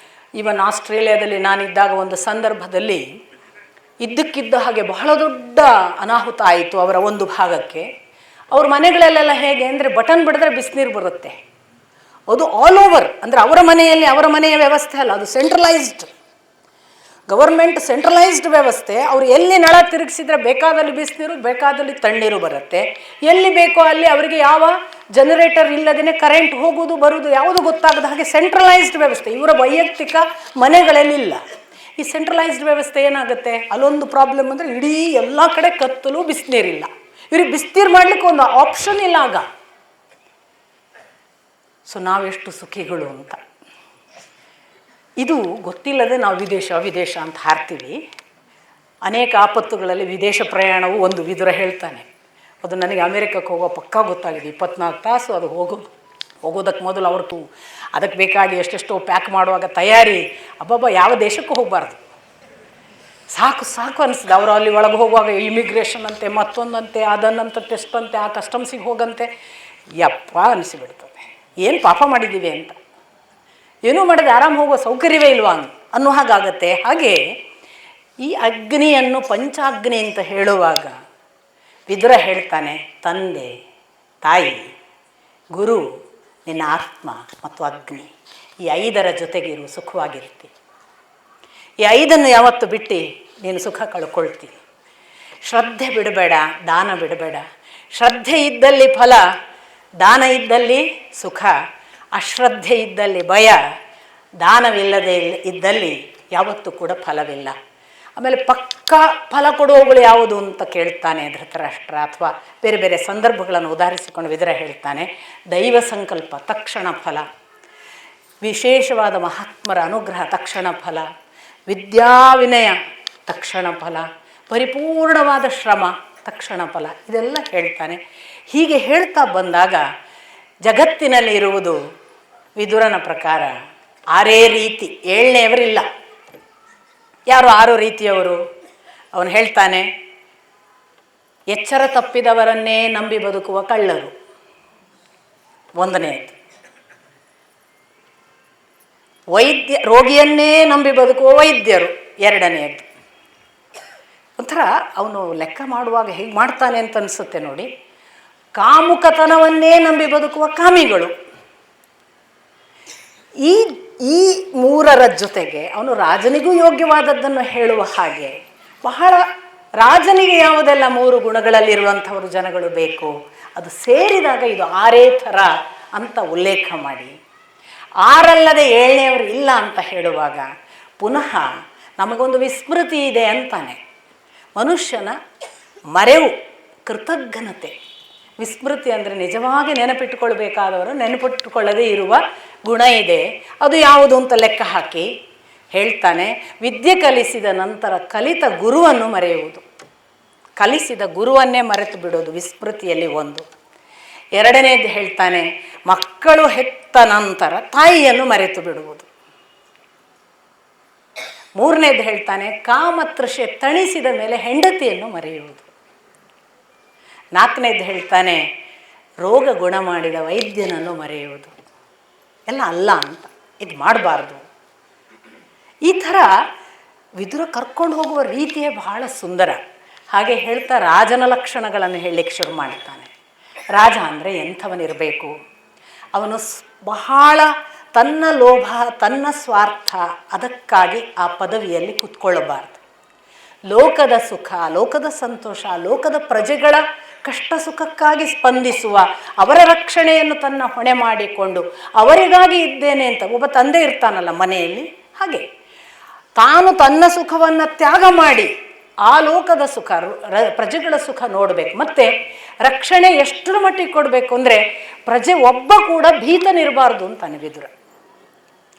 ಈವನ್ ಆಸ್ಟ್ರೇಲಿಯಾದಲ್ಲಿ ನಾನಿದ್ದಾಗ ಒಂದು ಸಂದರ್ಭದಲ್ಲಿ ಇದ್ದಕ್ಕಿದ್ದ ಹಾಗೆ ಬಹಳ ದೊಡ್ಡ ಅನಾಹುತ ಆಯಿತು ಅವರ ಒಂದು ಭಾಗಕ್ಕೆ. ಅವ್ರ ಮನೆಗಳಲ್ಲೆಲ್ಲ ಹೇಗೆ ಅಂದರೆ ಬಟನ್ ಬಿಡಿದ್ರೆ ಬಿಸಿನೀರು ಬರುತ್ತೆ. ಅದು ಆಲ್ ಓವರ್, ಅಂದರೆ ಅವರ ಮನೆಯಲ್ಲಿ ಅವರ ಮನೆಯ ವ್ಯವಸ್ಥೆ ಅಲ್ಲ, ಅದು ಸೆಂಟ್ರಲೈಸ್ಡ್, ಗವರ್ಮೆಂಟ್ ಸೆಂಟ್ರಲೈಸ್ಡ್ ವ್ಯವಸ್ಥೆ. ಅವರು ಎಲ್ಲಿ ನಳ ತಿರುಗಿಸಿದ್ರೆ ಬೇಕಾದಲ್ಲಿ ಬಿಸಿನೀರು, ಬೇಕಾದಲ್ಲಿ ತಣ್ಣೀರು ಬರುತ್ತೆ. ಎಲ್ಲಿ ಬೇಕೋ ಅಲ್ಲಿ ಅವರಿಗೆ ಯಾವ ಜನರೇಟರ್ ಇಲ್ಲದೇ ಕರೆಂಟ್ ಹೋಗೋದು ಬರೋದು ಯಾವುದು ಗೊತ್ತಾಗದ ಹಾಗೆ ಸೆಂಟ್ರಲೈಸ್ಡ್ ವ್ಯವಸ್ಥೆ. ಇವರ ವೈಯಕ್ತಿಕ ಮನೆಗಳಲ್ಲಿಲ್ಲ. ಈ ಸೆಂಟ್ರಲೈಸ್ಡ್ ವ್ಯವಸ್ಥೆ ಏನಾಗುತ್ತೆ, ಅಲ್ಲೊಂದು ಪ್ರಾಬ್ಲಮ್ ಅಂದರೆ ಇಡೀ ಎಲ್ಲ ಕಡೆ ಕತ್ತಲು, ಬಿಸಿನೀರಿಲ್ಲ. ಇವ್ರಿಗೆ ಬಿಸಿನೀರು ಮಾಡಲಿಕ್ಕೆ ಒಂದು ಆಪ್ಷನ್ ಇಲ್ಲ ಆಗ. ಸೊ ನಾವೆಷ್ಟು ಸುಖಿಗಳು ಅಂತ. ಇದು ಗೊತ್ತಿಲ್ಲದೆ ನಾವು ವಿದೇಶ ಅಂತ ಹಾರ್ತೀವಿ. ಅನೇಕ ಆಪತ್ತುಗಳಲ್ಲಿ ವಿದೇಶ ಪ್ರಯಾಣವು ಒಂದು. ವಿದುರ ಹೇಳ್ತಾನೆ, ಅದು ನನಗೆ ಅಮೇರಿಕಕ್ಕೆ ಹೋಗೋ ಪಕ್ಕಾ ಗೊತ್ತಾಗಿದೆ. 24 ತಾಸು ಅದು ಹೋಗೋದಕ್ಕೆ ಮೊದಲು ಅವ್ರದ್ದು ಅದಕ್ಕೆ ಬೇಕಾಗಿ ಎಷ್ಟೆಷ್ಟೋ ಪ್ಯಾಕ್ ಮಾಡುವಾಗ ತಯಾರಿ. ಅಬ್ಬಬ್ಬ, ಯಾವ ದೇಶಕ್ಕೂ ಹೋಗಬಾರ್ದು. ಸಾಕು ಸಾಕು ಅನಿಸ್ತದೆ. ಅವರು ಅಲ್ಲಿ ಒಳಗೆ ಹೋಗುವಾಗ ಇಮಿಗ್ರೇಷನ್ ಅಂತೆ, ಮತ್ತೊಂದಂತೆ, ಅದನ್ನಂತ ಟೆಸ್ಟ್ ಅಂತೆ, ಆ ಕಸ್ಟಮ್ಸಿಗೆ ಹೋಗಂತೆ, ಯಪ್ಪ ಅನಿಸಿಬಿಡ್ತದೆ. ಏನು ಪಾಪ ಮಾಡಿದ್ದೀವಿ ಅಂತ, ಏನೂ ಮಾಡಿದೆ ಆರಾಮ್ ಹೋಗುವ ಸೌಕರ್ಯವೇ ಇಲ್ವಾ ಅನ್ನೋ ಹಾಗಾಗತ್ತೆ. ಹಾಗೆ ಈ ಅಗ್ನಿಯನ್ನು ಪಂಚಾಗ್ನಿ ಅಂತ ಹೇಳುವಾಗ ವಿದುರ ಹೇಳ್ತಾನೆ, ತಂದೆ, ತಾಯಿ, ಗುರು, ನಿನ್ನ ಆತ್ಮ ಮತ್ತು ಅಗ್ನಿ, ಈ 5ರ ಜೊತೆಗಿರು, ಸುಖವಾಗಿರ್ತಿ. ಈ 5ನ್ನು ಯಾವತ್ತು ಬಿಟ್ಟು ನೀನು ಸುಖ ಕಳ್ಕೊಳ್ತಿ. ಶ್ರದ್ಧೆ ಬಿಡಬೇಡ, ದಾನ ಬಿಡಬೇಡ. ಶ್ರದ್ಧೆ ಇದ್ದಲ್ಲಿ ಫಲ, ದಾನ ಇದ್ದಲ್ಲಿ ಸುಖ. ಅಶ್ರದ್ಧೆ ಇದ್ದಲ್ಲಿ ಭಯ, ದಾನವಿಲ್ಲದೆ ಇದ್ದಲ್ಲಿ ಯಾವತ್ತೂ ಕೂಡ ಫಲವಿಲ್ಲ. ಆಮೇಲೆ ಪಕ್ಕಾ ಫಲ ಕೊಡುವವುಗಳು ಯಾವುದು ಅಂತ ಕೇಳ್ತಾನೆ ಧೃತರಾಷ್ಟ್ರ, ಅಥವಾ ಬೇರೆ ಬೇರೆ ಸಂದರ್ಭಗಳನ್ನು ಉದಾಹರಿಸಿಕೊಂಡು ವಿದುರ ಹೇಳ್ತಾನೆ. ದೈವ ಸಂಕಲ್ಪ ತಕ್ಷಣ ಫಲ, ವಿಶೇಷವಾದ ಮಹಾತ್ಮರ ಅನುಗ್ರಹ ತಕ್ಷಣ ಫಲ, ವಿದ್ಯಾವಿನಯ ತಕ್ಷಣ ಫಲ, ಪರಿಪೂರ್ಣವಾದ ಶ್ರಮ ತಕ್ಷಣ ಫಲ, ಇದೆಲ್ಲ ಹೇಳ್ತಾನೆ. ಹೀಗೆ ಹೇಳ್ತಾ ಬಂದಾಗ ಜಗತ್ತಿನಲ್ಲಿ ಇರುವುದು ವಿದುರನ ಪ್ರಕಾರ 6 ರೀತಿ, 7ನೇವರಿಲ್ಲ. ಯಾರು 6 ರೀತಿಯವರು? ಅವನು ಹೇಳ್ತಾನೆ, ಎಚ್ಚರ ತಪ್ಪಿದವರನ್ನೇ ನಂಬಿ ಬದುಕುವ ಕಳ್ಳರು 1ನೇದು. ರೋಗಿಯನ್ನೇ ನಂಬಿ ಬದುಕುವ ವೈದ್ಯರು 2ನೇದು. ಒಂಥರ ಅವನು ಲೆಕ್ಕ ಮಾಡುವಾಗ ಹೇಗೆ ಮಾಡ್ತಾನೆ ಅಂತ ಅನಿಸುತ್ತೆ ನೋಡಿ. ಕಾಮುಕತನವನ್ನೇ ನಂಬಿ ಬದುಕುವ ಕಾಮಿಗಳು. ಈ 3ರ ಜೊತೆಗೆ ಅವನು ರಾಜನಿಗೂ ಯೋಗ್ಯವಾದದ್ದನ್ನು ಹೇಳುವ ಹಾಗೆ, ಬಹಳ ರಾಜನಿಗೆ ಯಾವುದೆಲ್ಲ 3 ಗುಣಗಳಲ್ಲಿರುವಂಥವರು ಜನಗಳು ಬೇಕು, ಅದು ಸೇರಿದಾಗ ಇದು 6 ಥರ ಅಂತ ಉಲ್ಲೇಖ ಮಾಡಿ, 6ಅಲ್ಲದೆ 7ನೇವರು ಇಲ್ಲ ಅಂತ ಹೇಳುವಾಗ ಪುನಃ ನಮಗೊಂದು ವಿಸ್ಮೃತಿ ಇದೆ ಅಂತಾನೆ. ಮನುಷ್ಯನ ಮರೆವು, ಕೃತಜ್ಞತೆ. ವಿಸ್ಮೃತಿ ಅಂದರೆ ನಿಜವಾಗಿ ನೆನಪಿಟ್ಟುಕೊಳ್ಬೇಕಾದವರು ನೆನಪಿಟ್ಟುಕೊಳ್ಳದೇ ಇರುವ ಗುಣ ಇದೆ. ಅದು ಯಾವುದು ಅಂತ ಲೆಕ್ಕ ಹಾಕಿ ಹೇಳ್ತಾನೆ, ವಿದ್ಯೆ ಕಲಿಸಿದ ನಂತರ ಕಲಿತ ಗುರುವನ್ನು ಮರೆಯುವುದು. ಕಲಿಸಿದ ಗುರುವನ್ನೇ ಮರೆತು ಬಿಡೋದು ವಿಸ್ಮೃತಿಯಲ್ಲಿ ಒಂದು. 2ನೇದು ಹೇಳ್ತಾನೆ, ಮಕ್ಕಳು ಹೆತ್ತ ನಂತರ ತಾಯಿಯನ್ನು ಮರೆತು ಬಿಡುವುದು. 3ನೇದು ಹೇಳ್ತಾನೆ, ಕಾಮತೃಷೆ ತಣಿಸಿದ ಮೇಲೆ ಹೆಂಡತಿಯನ್ನು ಮರೆಯುವುದು. 4ನೇದು ಹೇಳ್ತಾನೆ, ರೋಗ ಗುಣ ಮಾಡಿದ ವೈದ್ಯನನ್ನು ಮರೆಯುವುದು. ಎಲ್ಲ ಅಲ್ಲ ಅಂತ, ಇದು ಮಾಡಬಾರ್ದು. ಈ ಥರ ವಿದುರ ಕರ್ಕೊಂಡು ಹೋಗುವ ರೀತಿಯೇ ಬಹಳ ಸುಂದರ. ಹಾಗೆ ಹೇಳ್ತಾ ರಾಜನ ಲಕ್ಷಣಗಳನ್ನು ಹೇಳಲಿಕ್ಕೆ ಶುರು ಮಾಡ್ತಾನೆ. ರಾಜ ಅಂದರೆ ಎಂಥವನಿರಬೇಕು? ಅವನು ಬಹಳ ತನ್ನ ಲೋಭ, ತನ್ನ ಸ್ವಾರ್ಥ, ಅದಕ್ಕಾಗಿ ಆ ಪದವಿಯಲ್ಲಿ ಕೂತ್ಕೊಳ್ಳಬಾರ್ದು. ಲೋಕದ ಸುಖ, ಲೋಕದ ಸಂತೋಷ, ಲೋಕದ ಪ್ರಜೆಗಳ ಕಷ್ಟ ಸುಖಕ್ಕಾಗಿ ಸ್ಪಂದಿಸುವ, ಅವರ ರಕ್ಷಣೆಯನ್ನು ತನ್ನ ಹೊಣೆ ಮಾಡಿಕೊಂಡು ಅವರಿಗಾಗಿ ಇದ್ದೇನೆ ಅಂತ ಒಬ್ಬ ತಂದೆ ಇರ್ತಾನಲ್ಲ ಮನೆಯಲ್ಲಿ, ಹಾಗೆ ತಾನು ತನ್ನ ಸುಖವನ್ನು ತ್ಯಾಗ ಮಾಡಿ ಆ ಲೋಕದ ಸುಖ, ಪ್ರಜೆಗಳ ಸುಖ ನೋಡಬೇಕು. ಮತ್ತು ರಕ್ಷಣೆ ಎಷ್ಟರ ಮಟ್ಟಿಗೆ ಕೊಡಬೇಕು ಅಂದರೆ, ಪ್ರಜೆ ಒಬ್ಬ ಕೂಡ ಭೀತನಿರಬಾರ್ದು ಅಂತಾನೆ ವಿದುರ.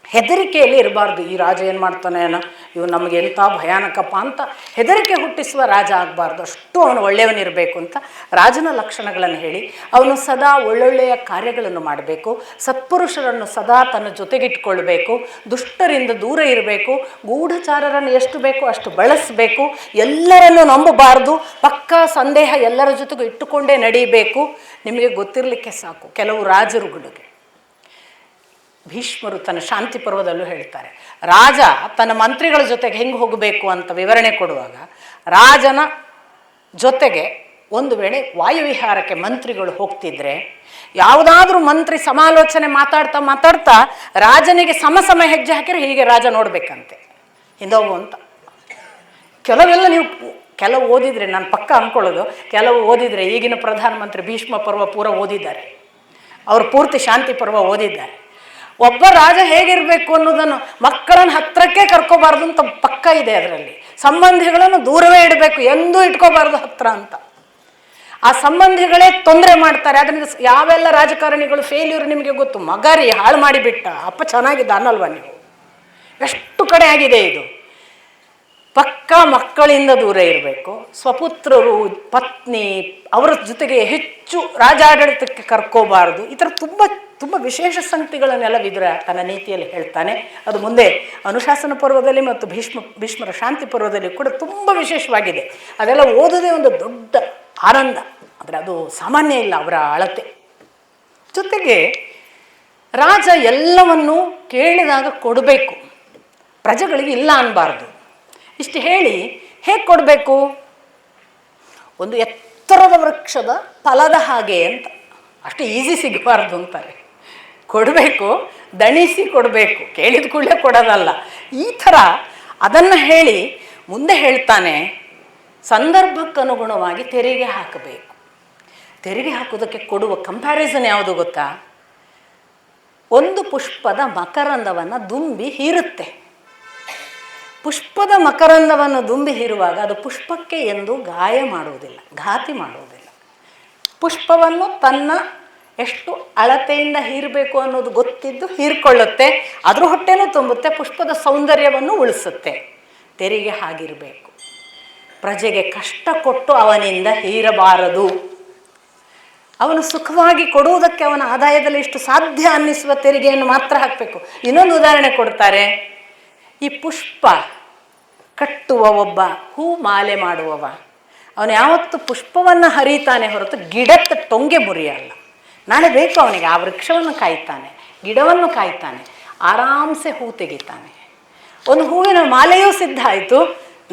ಹೆದರಿಕೆಯಲ್ಲಿ ಇರಬಾರ್ದು. ಈ ರಾಜ ಏನು ಮಾಡ್ತಾನೆ ಏನೋ, ಇವು ನಮಗೆ ಎಂಥ ಭಯಾನಕಪ್ಪ ಅಂತ ಹೆದರಿಕೆ ಹುಟ್ಟಿಸುವ ರಾಜ ಆಗಬಾರ್ದು. ಅಷ್ಟು ಅವನು ಒಳ್ಳೆಯವನಿರಬೇಕು ಅಂತ ರಾಜನ ಲಕ್ಷಣಗಳನ್ನು ಹೇಳಿ, ಅವನು ಸದಾ ಒಳ್ಳೊಳ್ಳೆಯ ಕಾರ್ಯಗಳನ್ನು ಮಾಡಬೇಕು, ಸತ್ಪುರುಷರನ್ನು ಸದಾ ತನ್ನ ಜೊತೆಗಿಟ್ಕೊಳ್ಬೇಕು, ದುಷ್ಟರಿಂದ ದೂರ ಇರಬೇಕು, ಗೂಢಚಾರರನ್ನು ಎಷ್ಟು ಬೇಕೋ ಅಷ್ಟು ಬಳಸಬೇಕು, ಎಲ್ಲರನ್ನು ನಂಬಬಾರ್ದು, ಪಕ್ಕಾ ಸಂದೇಹ ಎಲ್ಲರ ಜೊತೆಗೂ ಇಟ್ಟುಕೊಂಡೇ ನಡೀಬೇಕು. ನಿಮಗೆ ಗೊತ್ತಿರಲಿಕ್ಕೆ ಸಾಕು, ಕೆಲವು ರಾಜರುಗಳಿಗೆ ಭೀಷ್ಮರು ತನ್ನ ಶಾಂತಿ ಪರ್ವದಲ್ಲೂ ಹೇಳ್ತಾರೆ, ರಾಜ ತನ್ನ ಮಂತ್ರಿಗಳ ಜೊತೆಗೆ ಹೆಂಗೆ ಹೋಗಬೇಕು ಅಂತ ವಿವರಣೆ ಕೊಡುವಾಗ, ರಾಜನ ಜೊತೆಗೆ ಒಂದು ವೇಳೆ ವಾಯುವಿಹಾರಕ್ಕೆ ಮಂತ್ರಿಗಳು ಹೋಗ್ತಿದ್ರೆ, ಯಾವುದಾದ್ರೂ ಮಂತ್ರಿ ಸಮಾಲೋಚನೆ ಮಾತಾಡ್ತಾ ರಾಜನಿಗೆ ಸಮ ಹೆಜ್ಜೆ ಹಾಕಿದ್ರೆ ಹೀಗೆ ರಾಜ ನೋಡಬೇಕಂತೆ ಹಿಂದೋಗು ಅಂತ. ಕೆಲವೆಲ್ಲ ನೀವು ಕೆಲವು ಓದಿದರೆ, ನಾನು ಪಕ್ಕ ಅಂದ್ಕೊಳ್ಳೋದು, ಕೆಲವು ಓದಿದರೆ ಈಗಿನ ಪ್ರಧಾನಮಂತ್ರಿ ಭೀಷ್ಮ ಪರ್ವ ಪೂರ ಓದಿದ್ದಾರೆ, ಅವರು ಪೂರ್ತಿ ಶಾಂತಿ ಪರ್ವ ಓದಿದ್ದಾರೆ. ಒಬ್ಬ ರಾಜ ಹೇಗಿರಬೇಕು ಅನ್ನೋದನ್ನು ಮಕ್ಕಳನ್ನು ಹತ್ತಿರಕ್ಕೆ ಕರ್ಕೋಬಾರ್ದು ಅಂತ ಪಕ್ಕ ಇದೆ ಅದರಲ್ಲಿ. ಸಂಬಂಧಿಗಳನ್ನು ದೂರವೇ ಇಡಬೇಕು, ಎಂದೂ ಇಟ್ಕೋಬಾರ್ದು ಹತ್ರ ಅಂತ. ಆ ಸಂಬಂಧಿಗಳೇ ತೊಂದರೆ ಮಾಡ್ತಾರೆ. ಅದರಿಂದ ಯಾವೆಲ್ಲ ರಾಜಕಾರಣಿಗಳು ಫೇಲ್ಯೂರ್ ನಿಮಗೆ ಗೊತ್ತು. ಮಗರಿ ಹಾಳು ಮಾಡಿಬಿಟ್ಟ, ಅಪ್ಪ ಚೆನ್ನಾಗಿದ್ದ ಅನ್ನಲ್ವ ನೀವು? ಎಷ್ಟು ಕಡೆ ಆಗಿದೆ ಇದು. ಪಕ್ಕ ಮಕ್ಕಳಿಂದ ದೂರ ಇರಬೇಕು, ಸ್ವಪುತ್ರರು, ಪತ್ನಿ ಅವರ ಜೊತೆಗೆ ಹೆಚ್ಚು ರಾಜಾಡಳಿತಕ್ಕೆ ಕರ್ಕೋಬಾರ್ದು. ಈ ಥರ ತುಂಬ ತುಂಬ ವಿಶೇಷ ಸಂಗತಿಗಳನ್ನೆಲ್ಲ ವಿದುರ ತನ್ನ ನೀತಿಯಲ್ಲಿ ಹೇಳ್ತಾನೆ. ಅದು ಮುಂದೆ ಅನುಶಾಸನ ಪರ್ವದಲ್ಲಿ ಮತ್ತು ಭೀಷ್ಮರ ಶಾಂತಿ ಪರ್ವದಲ್ಲಿ ಕೂಡ ತುಂಬ ವಿಶೇಷವಾಗಿದೆ. ಅದೆಲ್ಲ ಓದೋದೇ ಒಂದು ದೊಡ್ಡ ಆನಂದ. ಆದರೆ ಅದು ಸಾಮಾನ್ಯ ಇಲ್ಲ ಅವರ ಅಳತೆ. ಜೊತೆಗೆ ರಾಜ ಎಲ್ಲವನ್ನೂ ಕೇಳಿದಾಗ ಕೊಡಬೇಕು, ಪ್ರಜೆಗಳಿಗೆ ಇಲ್ಲ ಅನ್ನಬಾರ್ದು. ಇಷ್ಟು ಹೇಳಿ ಹೇಗೆ ಕೊಡಬೇಕು? ಒಂದು ಎತ್ತರದ ವೃಕ್ಷದ ಫಲದ ಹಾಗೆ ಅಂತ, ಅಷ್ಟು ಈಸಿ ಸಿಗಬಾರ್ದು ಅಂತಾರೆ. ಕೊಡಬೇಕು, ದಣಿಸಿ ಕೊಡಬೇಕು, ಕೇಳಿದ ಕೂಡಲೇ ಕೊಡೋದಲ್ಲ. ಈ ಥರ ಅದನ್ನು ಹೇಳಿ ಮುಂದೆ ಹೇಳ್ತಾನೆ, ಸಂದರ್ಭಕ್ಕನುಗುಣವಾಗಿ ತೆರಿಗೆ ಹಾಕಬೇಕು. ತೆರಿಗೆ ಹಾಕೋದಕ್ಕೆ ಕೊಡುವ ಕಂಪ್ಯಾರಿಸನ್ ಯಾವುದು ಗೊತ್ತಾ? ಒಂದು ಪುಷ್ಪದ ಮಕರಂದವನ್ನು ದುಂಬಿ ಹೀರುತ್ತೆ. ಪುಷ್ಪದ ಮಕರಂದವನ್ನು ದುಂಬಿ ಹೀರುವಾಗ ಅದು ಪುಷ್ಪಕ್ಕೆ ಎಂದು ಗಾಯ ಮಾಡುವುದಿಲ್ಲ, ಘಾತಿ ಮಾಡುವುದಿಲ್ಲ. ಪುಷ್ಪವನ್ನು ತನ್ನ ಎಷ್ಟು ಅಳತೆಯಿಂದ ಹೀರಬೇಕು ಅನ್ನೋದು ಗೊತ್ತಿದ್ದು ಹೀರ್ಕೊಳ್ಳುತ್ತೆ, ಅದ್ರ ಹೊಟ್ಟೆನೂ ತುಂಬುತ್ತೆ, ಪುಷ್ಪದ ಸೌಂದರ್ಯವನ್ನು ಉಳಿಸುತ್ತೆ. ತೆರಿಗೆ ಹಾಗಿರಬೇಕು. ಪ್ರಜೆಗೆ ಕಷ್ಟ ಕೊಟ್ಟು ಅವನಿಂದ ಹೀರಬಾರದು. ಅವನು ಸುಖವಾಗಿ ಕೊಡುವುದಕ್ಕೆ ಅವನ ಆದಾಯದಲ್ಲಿ ಇಷ್ಟು ಸಾಧ್ಯ ಅನ್ನಿಸುವ ತೆರಿಗೆಯನ್ನು ಮಾತ್ರ ಹಾಕಬೇಕು. ಇನ್ನೊಂದು ಉದಾಹರಣೆ ಕೊಡ್ತಾರೆ. ಈ ಪುಷ್ಪ ಕಟ್ಟುವ ಒಬ್ಬ ಹೂ ಮಾಲೆ ಮಾಡುವವ, ಅವನು ಯಾವತ್ತು ಪುಷ್ಪವನ್ನು ಹರಿತಾನೆ ಹೊರತು ಗಿಡದ ಟೊಂಗೆ ಮುರಿಯಲ್ಲ. ನಾಳೆ ಬೇಕು ಅವನಿಗೆ, ಆ ವೃಕ್ಷವನ್ನು ಕಾಯ್ತಾನೆ, ಗಿಡವನ್ನು ಕಾಯ್ತಾನೆ, ಆರಾಮ್ಸೆ ಹೂ ತೆಗಿತಾನೆ. ಒಂದು ಹೂವಿನ ಮಾಲೆಯೂ ಸಿದ್ಧ ಆಯಿತು,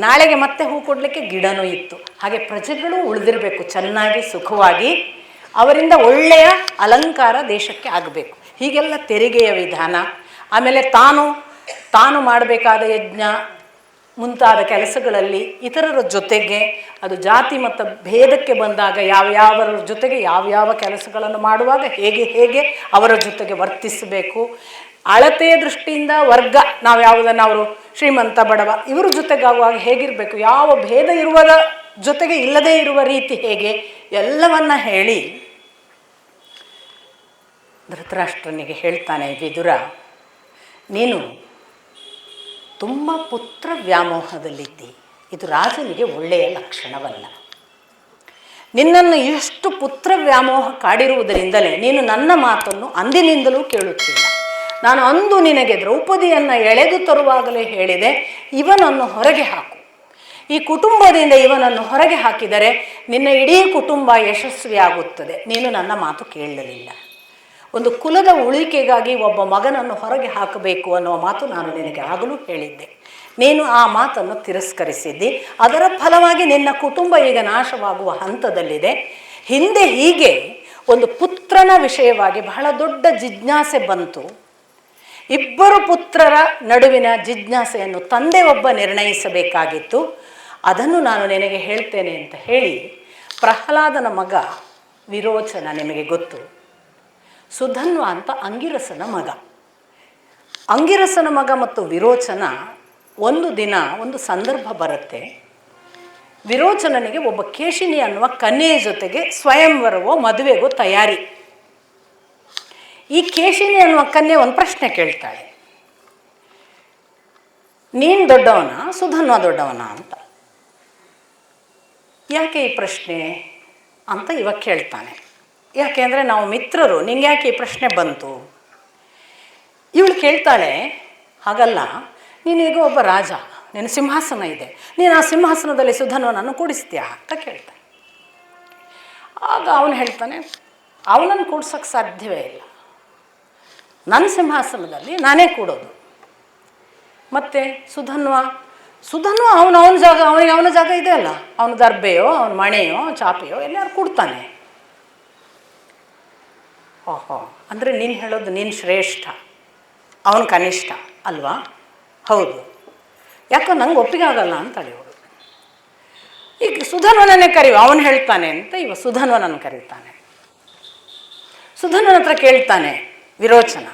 ನಾಳೆಗೆ ಮತ್ತೆ ಹೂ ಕೊಡಲಿಕ್ಕೆ ಗಿಡನೂ ಇತ್ತು. ಹಾಗೆ ಪ್ರಜೆಗಳು ಉಳಿದಿರಬೇಕು ಚೆನ್ನಾಗಿ, ಸುಖವಾಗಿ, ಅವರಿಂದ ಒಳ್ಳೆಯ ಅಲಂಕಾರ ದೇಶಕ್ಕೆ ಆಗಬೇಕು. ಹೀಗೆಲ್ಲ ತೆರಿಗೆಯ ವಿಧಾನ. ಆಮೇಲೆ ತಾನು ಮಾಡಬೇಕಾದ ಯಜ್ಞ ಮುಂತಾದ ಕೆಲಸಗಳಲ್ಲಿ ಇತರರ ಜೊತೆಗೆ, ಅದು ಜಾತಿ ಮತ್ತು ಭೇದಕ್ಕೆ ಬಂದಾಗ ಯಾವ್ಯಾವರ ಜೊತೆಗೆ ಯಾವ್ಯಾವ ಕೆಲಸಗಳನ್ನು ಮಾಡುವಾಗ ಹೇಗೆ ಅವರ ಜೊತೆಗೆ ವರ್ತಿಸಬೇಕು. ಅಳತೆಯ ದೃಷ್ಟಿಯಿಂದ ವರ್ಗ, ನಾವು ಯಾವುದನ್ನು ಅವರು ಶ್ರೀಮಂತ ಬಡವ ಇವರ ಜೊತೆಗಾಗುವಾಗ ಹೇಗಿರಬೇಕು, ಯಾವ ಭೇದ ಇರುವುದ ಜೊತೆಗೆ ಇಲ್ಲದೇ ಇರುವ ರೀತಿ ಹೇಗೆ, ಎಲ್ಲವನ್ನ ಹೇಳಿ ಧೃತರಾಷ್ಟ್ರನಿಗೆ ಹೇಳ್ತಾನೆ ವಿದುರ, ನೀನು ತುಂಬ ಪುತ್ರ ವ್ಯಾಮೋಹದಲ್ಲಿದ್ದಿ. ಇದು ರಾಜನಿಗೆ ಒಳ್ಳೆಯ ಲಕ್ಷಣವಲ್ಲ. ನಿನ್ನನ್ನು ಎಷ್ಟು ಪುತ್ರ ವ್ಯಾಮೋಹ ಕಾಡಿರುವುದರಿಂದಲೇ ನೀನು ನನ್ನ ಮಾತನ್ನು ಅಂದಿನಿಂದಲೂ ಕೇಳುತ್ತಿಲ್ಲ. ನಾನು ಅಂದು ನಿನಗೆ ದ್ರೌಪದಿಯನ್ನು ಎಳೆದು ತರುವಾಗಲೇ ಹೇಳಿದೆ, ಇವನನ್ನು ಹೊರಗೆ ಹಾಕು. ಈ ಕುಟುಂಬದಿಂದ ಇವನನ್ನು ಹೊರಗೆ ಹಾಕಿದರೆ ನಿನ್ನ ಇಡೀ ಕುಟುಂಬ ಯಶಸ್ವಿಯಾಗುತ್ತದೆ. ನೀನು ನನ್ನ ಮಾತು ಕೇಳಲಿಲ್ಲ. ಒಂದು ಕುಲದ ಉಳಿಕೆಗಾಗಿ ಒಬ್ಬ ಮಗನನ್ನು ಹೊರಗೆ ಹಾಕಬೇಕು ಅನ್ನುವ ಮಾತು ನಾನು ನಿನಗೆ ಆಗಲೂ ಹೇಳಿದ್ದೆ. ನೀನು ಆ ಮಾತನ್ನು ತಿರಸ್ಕರಿಸಿದ್ದಿ. ಅದರ ಫಲವಾಗಿ ನಿನ್ನ ಕುಟುಂಬ ಈಗ ನಾಶವಾಗುವ ಹಂತದಲ್ಲಿದೆ. ಹಿಂದೆ ಹೀಗೆ ಒಂದು ಪುತ್ರನ ವಿಷಯವಾಗಿ ಬಹಳ ದೊಡ್ಡ ಜಿಜ್ಞಾಸೆ ಬಂತು. ಇಬ್ಬರು ಪುತ್ರರ ನಡುವಿನ ಜಿಜ್ಞಾಸೆಯನ್ನು ತಂದೆ ಒಬ್ಬ ನಿರ್ಣಯಿಸಬೇಕಾಗಿತ್ತು. ಅದನ್ನು ನಾನು ನಿನಗೆ ಹೇಳ್ತೇನೆ ಅಂತ ಹೇಳಿ, ಪ್ರಹ್ಲಾದನ ಮಗ ವಿರೋಚನ ನಿಮಗೆ ಗೊತ್ತು, ಸುಧನ್ವ ಅಂತ ಅಂಗಿರಸನ ಮಗ. ಅಂಗಿರಸನ ಮಗ ಮತ್ತು ವಿರೋಚನ ಒಂದು ದಿನ ಒಂದು ಸಂದರ್ಭ ಬರುತ್ತೆ. ವಿರೋಚನನಿಗೆ ಒಬ್ಬ ಕೇಶಿನಿ ಅನ್ನುವ ಕನ್ಯೆಯ ಜೊತೆಗೆ ಸ್ವಯಂವರವೋ ಮದುವೆಗೋ ತಯಾರಿ. ಈ ಕೇಶಿನಿ ಅನ್ನುವ ಕನ್ಯೆ ಒಂದು ಪ್ರಶ್ನೆ ಕೇಳ್ತಾಳೆ, ನೀನು ದೊಡ್ಡವನ ಸುಧನ್ವ ದೊಡ್ಡವನ ಅಂತ. ಯಾಕೆ ಈ ಪ್ರಶ್ನೆ ಅಂತ ಇವಾಗ ಕೇಳ್ತಾನೆ. ಯಾಕೆ ಅಂದರೆ ನಾವು ಮಿತ್ರರು, ನಿಂಗೆ ಯಾಕೆ ಈ ಪ್ರಶ್ನೆ ಬಂತು? ಇವಳು ಕೇಳ್ತಾಳೆ, ಹಾಗಲ್ಲ, ನೀನೀಗ ಒಬ್ಬ ರಾಜ, ನಿನ್ನ ಸಿಂಹಾಸನ ಇದೆ, ನೀನು ಆ ಸಿಂಹಾಸನದಲ್ಲಿ ಸುಧನ್ವನನ್ನು ಕೂಡಿಸ್ತೀಯಾ ಅಂತ ಕೇಳ್ತಾನೆ. ಆಗ ಅವನು ಹೇಳ್ತಾನೆ, ಅವನನ್ನು ಕೂಡ್ಸೋಕ್ಕೆ ಸಾಧ್ಯವೇ ಇಲ್ಲ, ನನ್ನ ಸಿಂಹಾಸನದಲ್ಲಿ ನಾನೇ ಕೂಡೋದು. ಮತ್ತು ಸುಧನ್ವ ಅವನ ಜಾಗ, ಅವನ ಜಾಗ ಇದೆ ಅಲ್ಲ, ಅವನ ದರ್ಬೆಯೋ ಅವನ ಮಣೆಯೋ ಚಾಪೆಯೋ ಎಲ್ಲರೂ ಕೂಡ್ತಾನೆ. ಓಹೋ, ಅಂದರೆ ನೀನು ಹೇಳೋದು ನೀನು ಶ್ರೇಷ್ಠ, ಅವನು ಕನಿಷ್ಠ ಅಲ್ವಾ? ಹೌದು, ಯಾಕೋ ನಂಗೆ ಒಪ್ಪಿಗೆ ಆಗಲ್ಲ ಅಂತಾಳೆ ಇವಳು. ಈಗ ಸುಧನ್ವನನ್ನೇ ಕರೀವ, ಅವನು ಹೇಳ್ತಾನೆ ಅಂತ ಇವ ಸುಧನ್ವನನ್ನು ಕರೀತಾನೆ. ಸುಧನ್ವನ ಹತ್ರ ಕೇಳ್ತಾನೆ ವಿರೋಚನ,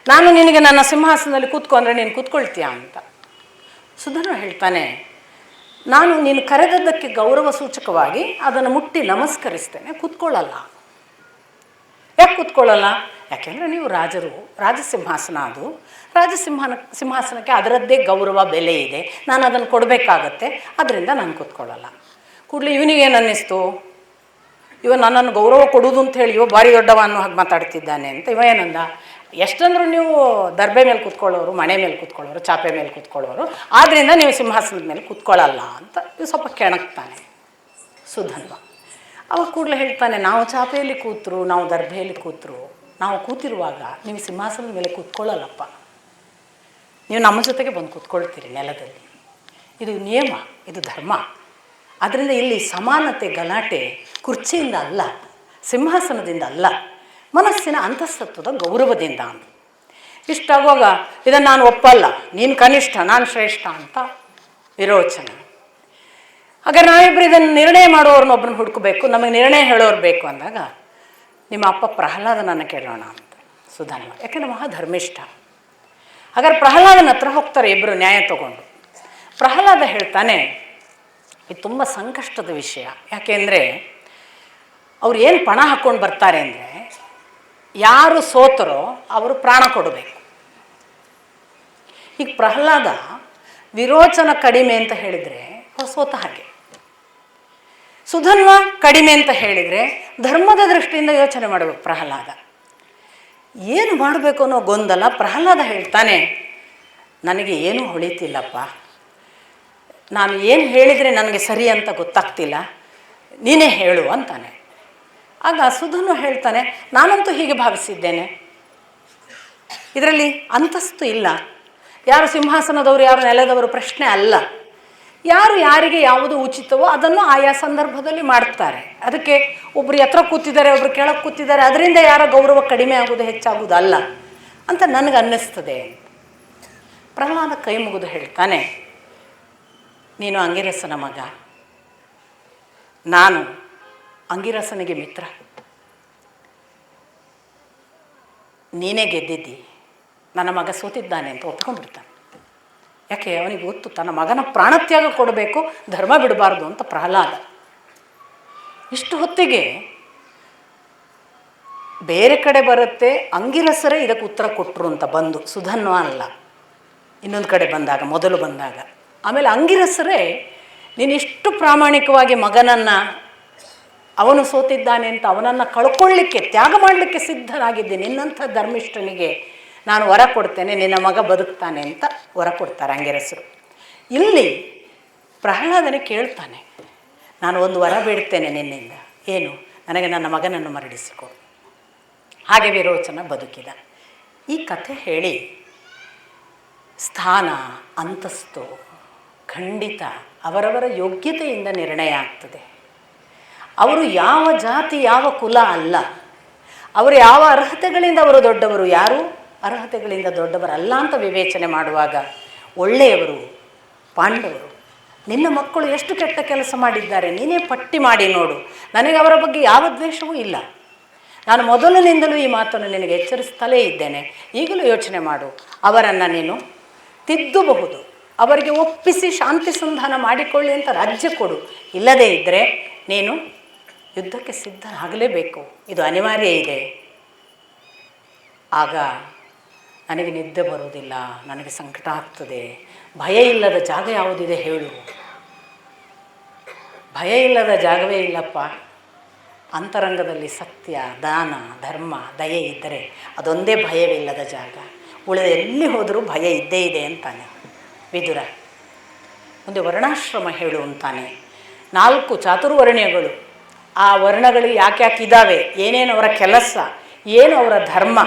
ನಾನು ನಿನಗೆ ನನ್ನ ಸಿಂಹಾಸನದಲ್ಲಿ ಕೂತ್ಕೊಂಡ್ರೆ ನೀನು ಕೂತ್ಕೊಳ್ತೀಯಾ ಅಂತ. ಸುಧನ್ವ ಹೇಳ್ತಾನೆ, ನಾನು ನೀನು ಕರೆದದ್ದಕ್ಕೆ ಗೌರವ ಸೂಚಕವಾಗಿ ಅದನ್ನು ಮುಟ್ಟಿ ನಮಸ್ಕರಿಸ್ತೇನೆ, ಕೂತ್ಕೊಳ್ಳಲ್ಲ. ಯಾಕೆ ಕೂತ್ಕೊಳ್ಳಲ್ಲ? ಯಾಕೆಂದರೆ ನೀವು ರಾಜರು, ರಾಜಸಿಂಹಾಸನ ಅದು, ಸಿಂಹಾಸನಕ್ಕೆ ಅದರದ್ದೇ ಗೌರವ ಬೆಲೆ ಇದೆ, ನಾನು ಅದನ್ನು ಕೊಡಬೇಕಾಗತ್ತೆ, ಅದರಿಂದ ನಾನು ಕೂತ್ಕೊಳ್ಳಲ್ಲ. ಕೂಡಲೇ ಇವನಿಗೇನು ಅನ್ನಿಸ್ತು, ಇವ ನನ್ನನ್ನು ಗೌರವ ಕೊಡುವುದು ಅಂತ ಹೇಳಿ ಇವ ಭಾರಿ ದೊಡ್ಡವ ಅನ್ನೋ ಹಾಗೆ ಮಾತಾಡ್ತಿದ್ದಾನೆ ಅಂತ ಇವ ಏನಂದ, ಎಷ್ಟಂದ್ರೂ ನೀವು ದರ್ಬೆ ಮೇಲೆ ಕೂತ್ಕೊಳ್ಳೋರು, ಮನೆ ಮೇಲೆ ಕೂತ್ಕೊಳ್ಳೋರು, ಚಾಪೆ ಮೇಲೆ ಕೂತ್ಕೊಳ್ಳೋರು, ಆದ್ದರಿಂದ ನೀವು ಸಿಂಹಾಸನದ ಮೇಲೆ ಕೂತ್ಕೊಳ್ಳಲ್ಲ ಅಂತ ಇವು ಸ್ವಲ್ಪ ಕೆಣಕ್ತಾನೆ ಸುಧನ್ವ. ಅವಾಗ ಕೂಡಲೇ ಹೇಳ್ತಾನೆ, ನಾವು ಚಾಪೆಯಲ್ಲಿ ಕೂತರು, ನಾವು ದರ್ಬೆಯಲ್ಲಿ ಕೂತರು, ನಾವು ಕೂತಿರುವಾಗ ನೀವು ಸಿಂಹಾಸನದ ಮೇಲೆ ಕೂತ್ಕೊಳ್ಳಲ್ಲಪ್ಪ, ನೀವು ನಮ್ಮ ಜೊತೆಗೆ ಬಂದು ಕೂತ್ಕೊಳ್ತೀರಿ ನೆಲದಲ್ಲಿ. ಇದು ನಿಯಮ, ಇದು ಧರ್ಮ. ಆದ್ದರಿಂದ ಇಲ್ಲಿ ಸಮಾನತೆ ಗಲಾಟೆ ಕುರ್ಚಿಯಿಂದ ಅಲ್ಲ, ಸಿಂಹಾಸನದಿಂದ ಅಲ್ಲ, ಮನಸ್ಸಿನ ಅಂತಸ್ತತ್ವದ ಗೌರವದಿಂದ ಅಂತ. ಇಷ್ಟಾಗುವಾಗ ಇದನ್ನು ನಾನು ಒಪ್ಪಲ್ಲ, ನೀನು ಕನಿಷ್ಠ ನಾನು ಶ್ರೇಷ್ಠ ಅಂತ ವಿರೋಚನ. ಹಾಗಾದ್ರೆ ನಾವಿಬ್ಬರು ಇದನ್ನು ನಿರ್ಣಯ ಮಾಡುವವ್ರನ್ನೊಬ್ಬರನ್ನ ಹುಡುಕಬೇಕು, ನಮಗೆ ನಿರ್ಣಯ ಹೇಳೋರು ಬೇಕು ಅಂದಾಗ ನಿಮ್ಮ ಅಪ್ಪ ಪ್ರಹ್ಲಾದನನ್ನು ಕೇಳೋಣ ಅಂತ ಸುಧನ್ವ, ಯಾಕೆಂದರೆ ಮಹಾ ಧರ್ಮಿಷ್ಠ. ಹಾಗಾದ್ರೆ ಪ್ರಹ್ಲಾದನ ಹತ್ರ ಹೋಗ್ತಾರೆ ಇಬ್ಬರು ನ್ಯಾಯ ತಗೊಂಡು. ಪ್ರಹ್ಲಾದ ಹೇಳ್ತಾನೆ, ಇದು ತುಂಬ ಸಂಕಷ್ಟದ ವಿಷಯ. ಯಾಕೆಂದರೆ ಅವ್ರು ಏನು ಪಣ ಹಾಕ್ಕೊಂಡು ಬರ್ತಾರೆ ಅಂದರೆ, ಯಾರು ಸೋತರೋ ಅವರು ಪ್ರಾಣ ಕೊಡಬೇಕು. ಈಗ ಪ್ರಹ್ಲಾದ ವಿರೋಚನ ಕಡಿಮೆ ಅಂತ ಹೇಳಿದರೆ ಅವ್ರು ಸೋತ ಹಾಗೆ, ಸುಧನ್ವ ಕಡಿಮೆ ಅಂತ ಹೇಳಿದರೆ ಧರ್ಮದ ದೃಷ್ಟಿಯಿಂದ ಯೋಚನೆ ಮಾಡಬೇಕು ಪ್ರಹ್ಲಾದ. ಏನು ಮಾಡಬೇಕು ಅನ್ನೋ ಗೊಂದಲ. ಪ್ರಹ್ಲಾದ ಹೇಳ್ತಾನೆ, ನನಗೆ ಏನೂ ಹೊಳಿತಿಲ್ಲಪ್ಪ, ನಾನು ಏನು ಹೇಳಿದರೆ ನನಗೆ ಸರಿ ಅಂತ ಗೊತ್ತಾಗ್ತಿಲ್ಲ, ನೀನೇ ಹೇಳು ಅಂತಾನೆ. ಆಗ ಸುಧನ್ವ ಹೇಳ್ತಾನೆ, ನಾನಂತೂ ಹೀಗೆ ಭಾವಿಸಿದ್ದೇನೆ, ಇದರಲ್ಲಿ ಅಂತಸ್ತು ಇಲ್ಲ, ಯಾರು ಸಿಂಹಾಸನದವರು ಯಾರು ನೆಲದವರು ಪ್ರಶ್ನೆ ಅಲ್ಲ, ಯಾರು ಯಾರಿಗೆ ಯಾವುದು ಉಚಿತವೋ ಅದನ್ನು ಆಯಾ ಸಂದರ್ಭದಲ್ಲಿ ಮಾಡ್ತಾರೆ. ಅದಕ್ಕೆ ಒಬ್ಬರು ಎತ್ತರ ಕೂತಿದ್ದಾರೆ, ಒಬ್ಬರು ಕೆಳಗೆ ಕೂತಿದ್ದಾರೆ, ಅದರಿಂದ ಯಾರ ಗೌರವ ಕಡಿಮೆ ಆಗೋದು ಹೆಚ್ಚಾಗೋದು ಅಲ್ಲ ಅಂತ ನನಗೆ ಅನ್ನಿಸ್ತದೆ. ಪ್ರಹ್ಲಾದ ಕೈ ಮುಗಿದು ಹೇಳ್ತಾನೆ, ನೀನು ಅಂಗಿರಸನ ಮಗ, ನಾನು ಅಂಗಿರಸನಿಗೆ ಮಿತ್ರ, ನೀನೇ ಗೆದ್ದಿದ್ದಿ, ನನ್ನ ಮಗ ಸೋತಿದ್ದಾನೆ ಅಂತ ಒಪ್ಕೊಂಡ್ಬಿಡ್ತಾನೆ. ಯಾಕೆ ಅವನಿಗೆ ಗೊತ್ತು ತನ್ನ ಮಗನ ಪ್ರಾಣತ್ಯಾಗ ಕೊಡಬೇಕು, ಧರ್ಮ ಬಿಡಬಾರ್ದು ಅಂತ ಪ್ರಹ್ಲಾದ. ಇಷ್ಟು ಹೊತ್ತಿಗೆ ಬೇರೆ ಕಡೆ ಬರುತ್ತೆ, ಅಂಗಿರಸರೇ ಇದಕ್ಕೆ ಉತ್ತರ ಕೊಟ್ಟರು ಅಂತ ಬಂದು, ಸುಧನ್ವ ಅಲ್ಲ. ಇನ್ನೊಂದು ಕಡೆ ಬಂದಾಗ, ಮೊದಲು ಬಂದಾಗ, ಆಮೇಲೆ ಅಂಗಿರಸರೇ ನೀನಿಷ್ಟು ಪ್ರಾಮಾಣಿಕವಾಗಿ ಮಗನನ್ನು ಅವನು ಸೋತಿದ್ದಾನೆ ಅಂತ ಅವನನ್ನು ಕಳ್ಕೊಳ್ಳಿಕ್ಕೆ ತ್ಯಾಗ ಮಾಡಲಿಕ್ಕೆ ಸಿದ್ಧನಾಗಿದ್ದೆ, ನಿನ್ನಂಥ ಧರ್ಮಿಷ್ಠನಿಗೆ ನಾನು ವರ ಕೊಡ್ತೇನೆ, ನಿನ್ನ ಮಗ ಬದುಕ್ತಾನೆ ಅಂತ ವರ ಕೊಡ್ತಾರೆ ಅಂಗಿರಸರು. ಇಲ್ಲಿ ಪ್ರಹ್ಲಾದನೇ ಕೇಳ್ತಾನೆ, ನಾನು ಒಂದು ವರ ಬೇಡ್ತೇನೆ ನಿನ್ನಿಂದ, ಏನು? ನನಗೆ ನನ್ನ ಮಗನನ್ನು ಮರಳಿಸಿಕೊಡು. ಹಾಗೆ ವಿರೋಚನ ಬದುಕಿದ. ಈ ಕಥೆ ಹೇಳಿ ಸ್ಥಾನ ಅಂತಸ್ತು ಖಂಡಿತ ಅವರವರ ಯೋಗ್ಯತೆಯಿಂದ ನಿರ್ಣಯ ಆಗ್ತದೆ. ಅವರು ಯಾವ ಜಾತಿ ಯಾವ ಕುಲ ಅಲ್ಲ, ಅವರು ಯಾವ ಅರ್ಹತೆಗಳಿಂದ ಅವರು ದೊಡ್ಡವರು, ಯಾರು ಅರ್ಹತೆಗಳಿಂದ ದೊಡ್ಡವರಲ್ಲ ಅಂತ ವಿವೇಚನೆ ಮಾಡುವಾಗ ಒಳ್ಳೆಯವರು ಪಾಂಡವರು. ನಿನ್ನ ಮಕ್ಕಳು ಎಷ್ಟು ಕೆಟ್ಟ ಕೆಲಸ ಮಾಡಿದ್ದಾರೆ ನೀನೇ ಪಟ್ಟಿ ಮಾಡಿ ನೋಡು, ನನಗೆ ಅವರ ಬಗ್ಗೆ ಯಾವ ದ್ವೇಷವೂ ಇಲ್ಲ. ನಾನು ಮೊದಲಿನಿಂದಲೂ ಈ ಮಾತನ್ನು ನಿನಗೆ ಎಚ್ಚರಿಸ್ತಲೇ ಇದ್ದೇನೆ. ಈಗಲೂ ಯೋಚನೆ ಮಾಡು, ಅವರನ್ನು ನೀನು ತಿದ್ದಬಹುದು, ಅವರಿಗೆ ಒಪ್ಪಿಸಿ ಶಾಂತಿ ಸಂಧಾನ ಮಾಡಿಕೊಳ್ಳಿ ಅಂತ ರಾಜ್ಯ ಕೊಡು. ಇಲ್ಲದೇ ಇದ್ದರೆ ನೀನು ಯುದ್ಧಕ್ಕೆ ಸಿದ್ಧನಾಗಲೇಬೇಕು, ಇದು ಅನಿವಾರ್ಯ ಇದೆ. ಆಗ ನನಗೆ ನಿದ್ದೆ ಬರುವುದಿಲ್ಲ, ನನಗೆ ಸಂಕಟ ಆಗ್ತದೆ. ಭಯ ಇಲ್ಲದ ಜಾಗ ಯಾವುದಿದೆ ಹೇಳು? ಭಯ ಇಲ್ಲದ ಜಾಗವೇ ಇಲ್ಲಪ್ಪ. ಅಂತರಂಗದಲ್ಲಿ ಸತ್ಯ, ದಾನ, ಧರ್ಮ, ದಯೆ ಇದ್ದರೆ ಅದೊಂದೇ ಭಯವಿಲ್ಲದ ಜಾಗ. ಉಳಿದ ಎಲ್ಲಿ ಹೋದರೂ ಭಯ ಇದ್ದೇ ಇದೆ ಅಂತಾನೆ ವಿದುರ. ಒಂದು ವರ್ಣಾಶ್ರಮ ಹೇಳು ಅಂತಾನೆ. 4 ಚಾತುರ್ವರ್ಣ್ಯಗಳು, ಆ ವರ್ಣಗಳು ಯಾಕೆ ಇದ್ದಾವೆ, ಏನೇನು ಅವರ ಕೆಲಸ, ಏನು ಅವರ ಧರ್ಮ,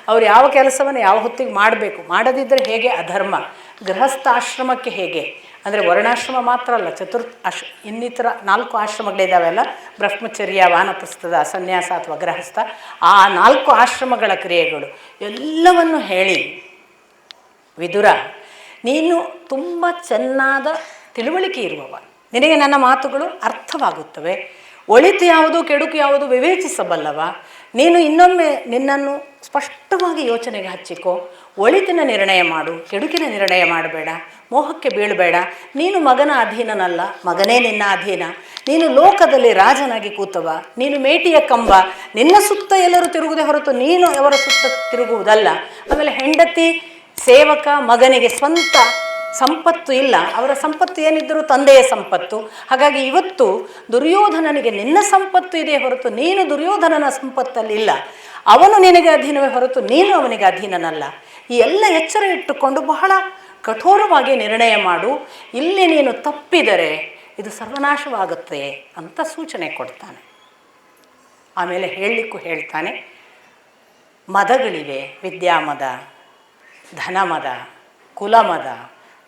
ಅವ್ರು ಯಾವ ಕೆಲಸವನ್ನು ಯಾವ ಹೊತ್ತಿಗೆ ಮಾಡಬೇಕು, ಮಾಡದಿದ್ದರೆ ಹೇಗೆ ಅಧರ್ಮ, ಗೃಹಸ್ಥ ಆಶ್ರಮಕ್ಕೆ ಹೇಗೆ ಅಂದರೆ ವರ್ಣಾಶ್ರಮ ಮಾತ್ರ ಅಲ್ಲ, ಇನ್ನಿತರ 4 ಆಶ್ರಮಗಳಿದ್ದಾವೆಲ್ಲ, ಬ್ರಹ್ಮಚರ್ಯ, ವಾನಪ್ರಸ್ಥದ, ಸನ್ಯಾಸ ಅಥವಾ ಗೃಹಸ್ಥ, ಆ 4 ಆಶ್ರಮಗಳ ಕ್ರಿಯೆಗಳು ಎಲ್ಲವನ್ನು ಹೇಳಿ, ವಿದುರ ನೀನು ತುಂಬ ಚೆನ್ನಾದ ತಿಳುವಳಿಕೆ ಇರುವವ, ನಿನಗೆ ನನ್ನ ಮಾತುಗಳು ಅರ್ಥವಾಗುತ್ತವೆ, ಒಳಿತು ಯಾವುದು ಕೆಡುಕು ಯಾವುದು ವಿವೇಚಿಸಬಲ್ಲವ, ನೀನು ಇನ್ನೊಮ್ಮೆ ನಿನ್ನನ್ನು ಸ್ಪಷ್ಟವಾಗಿ ಯೋಚನೆಗೆ ಹಚ್ಚಿಕೋ, ಒಳಿತಿನ ನಿರ್ಣಯ ಮಾಡು, ಕೆಡುಕಿನ ನಿರ್ಣಯ ಮಾಡಬೇಡ, ಮೋಹಕ್ಕೆ ಬೀಳಬೇಡ. ನೀನು ಮಗನ ಅಧೀನನಲ್ಲ, ಮಗನೇ ನಿನ್ನ ಅಧೀನ. ನೀನು ಲೋಕದಲ್ಲಿ ರಾಜನಾಗಿ ಕೂತವ, ನೀನು ಮೇಟಿಯ ಕಂಬ, ನಿನ್ನ ಸುತ್ತ ಎಲ್ಲರೂ ತಿರುಗುವುದೇ ಹೊರತು ನೀನು ಅವರ ಸುತ್ತ ತಿರುಗುವುದಲ್ಲ. ಆಮೇಲೆ ಹೆಂಡತಿ, ಸೇವಕ, ಮಗನಿಗೆ ಸ್ವಂತ ಸಂಪತ್ತು ಇಲ್ಲ. ಅವರ ಸಂಪತ್ತು ಏನಿದ್ದರೂ ತಂದೆಯ ಸಂಪತ್ತು. ಹಾಗಾಗಿ ಇವತ್ತು ದುರ್ಯೋಧನನಿಗೆ ನಿನ್ನ ಸಂಪತ್ತು ಇದೆ ಹೊರತು ನೀನು ದುರ್ಯೋಧನನ ಸಂಪತ್ತಲ್ಲಿ ಇಲ್ಲ. ಅವನು ನಿನಗೆ ಅಧೀನವೇ ಹೊರತು ನೀನು ಅವನಿಗೆ ಅಧೀನನಲ್ಲ. ಈ ಎಲ್ಲ ಎಚ್ಚರ ಇಟ್ಟುಕೊಂಡು ಬಹಳ ಕಠೋರವಾಗಿ ನಿರ್ಣಯ ಮಾಡು. ಇಲ್ಲಿ ನೀನು ತಪ್ಪಿದರೆ ಇದು ಸರ್ವನಾಶವಾಗುತ್ತೆ ಅಂತ ಸೂಚನೆ ಕೊಡ್ತಾನೆ. ಆಮೇಲೆ ಹೇಳಲಿಕ್ಕೂ ಹೇಳ್ತಾನೆ, ಮದಗಳಿವೆ, ವಿದ್ಯಾಮದ, ಧನಮದ, ಕುಲಮದ,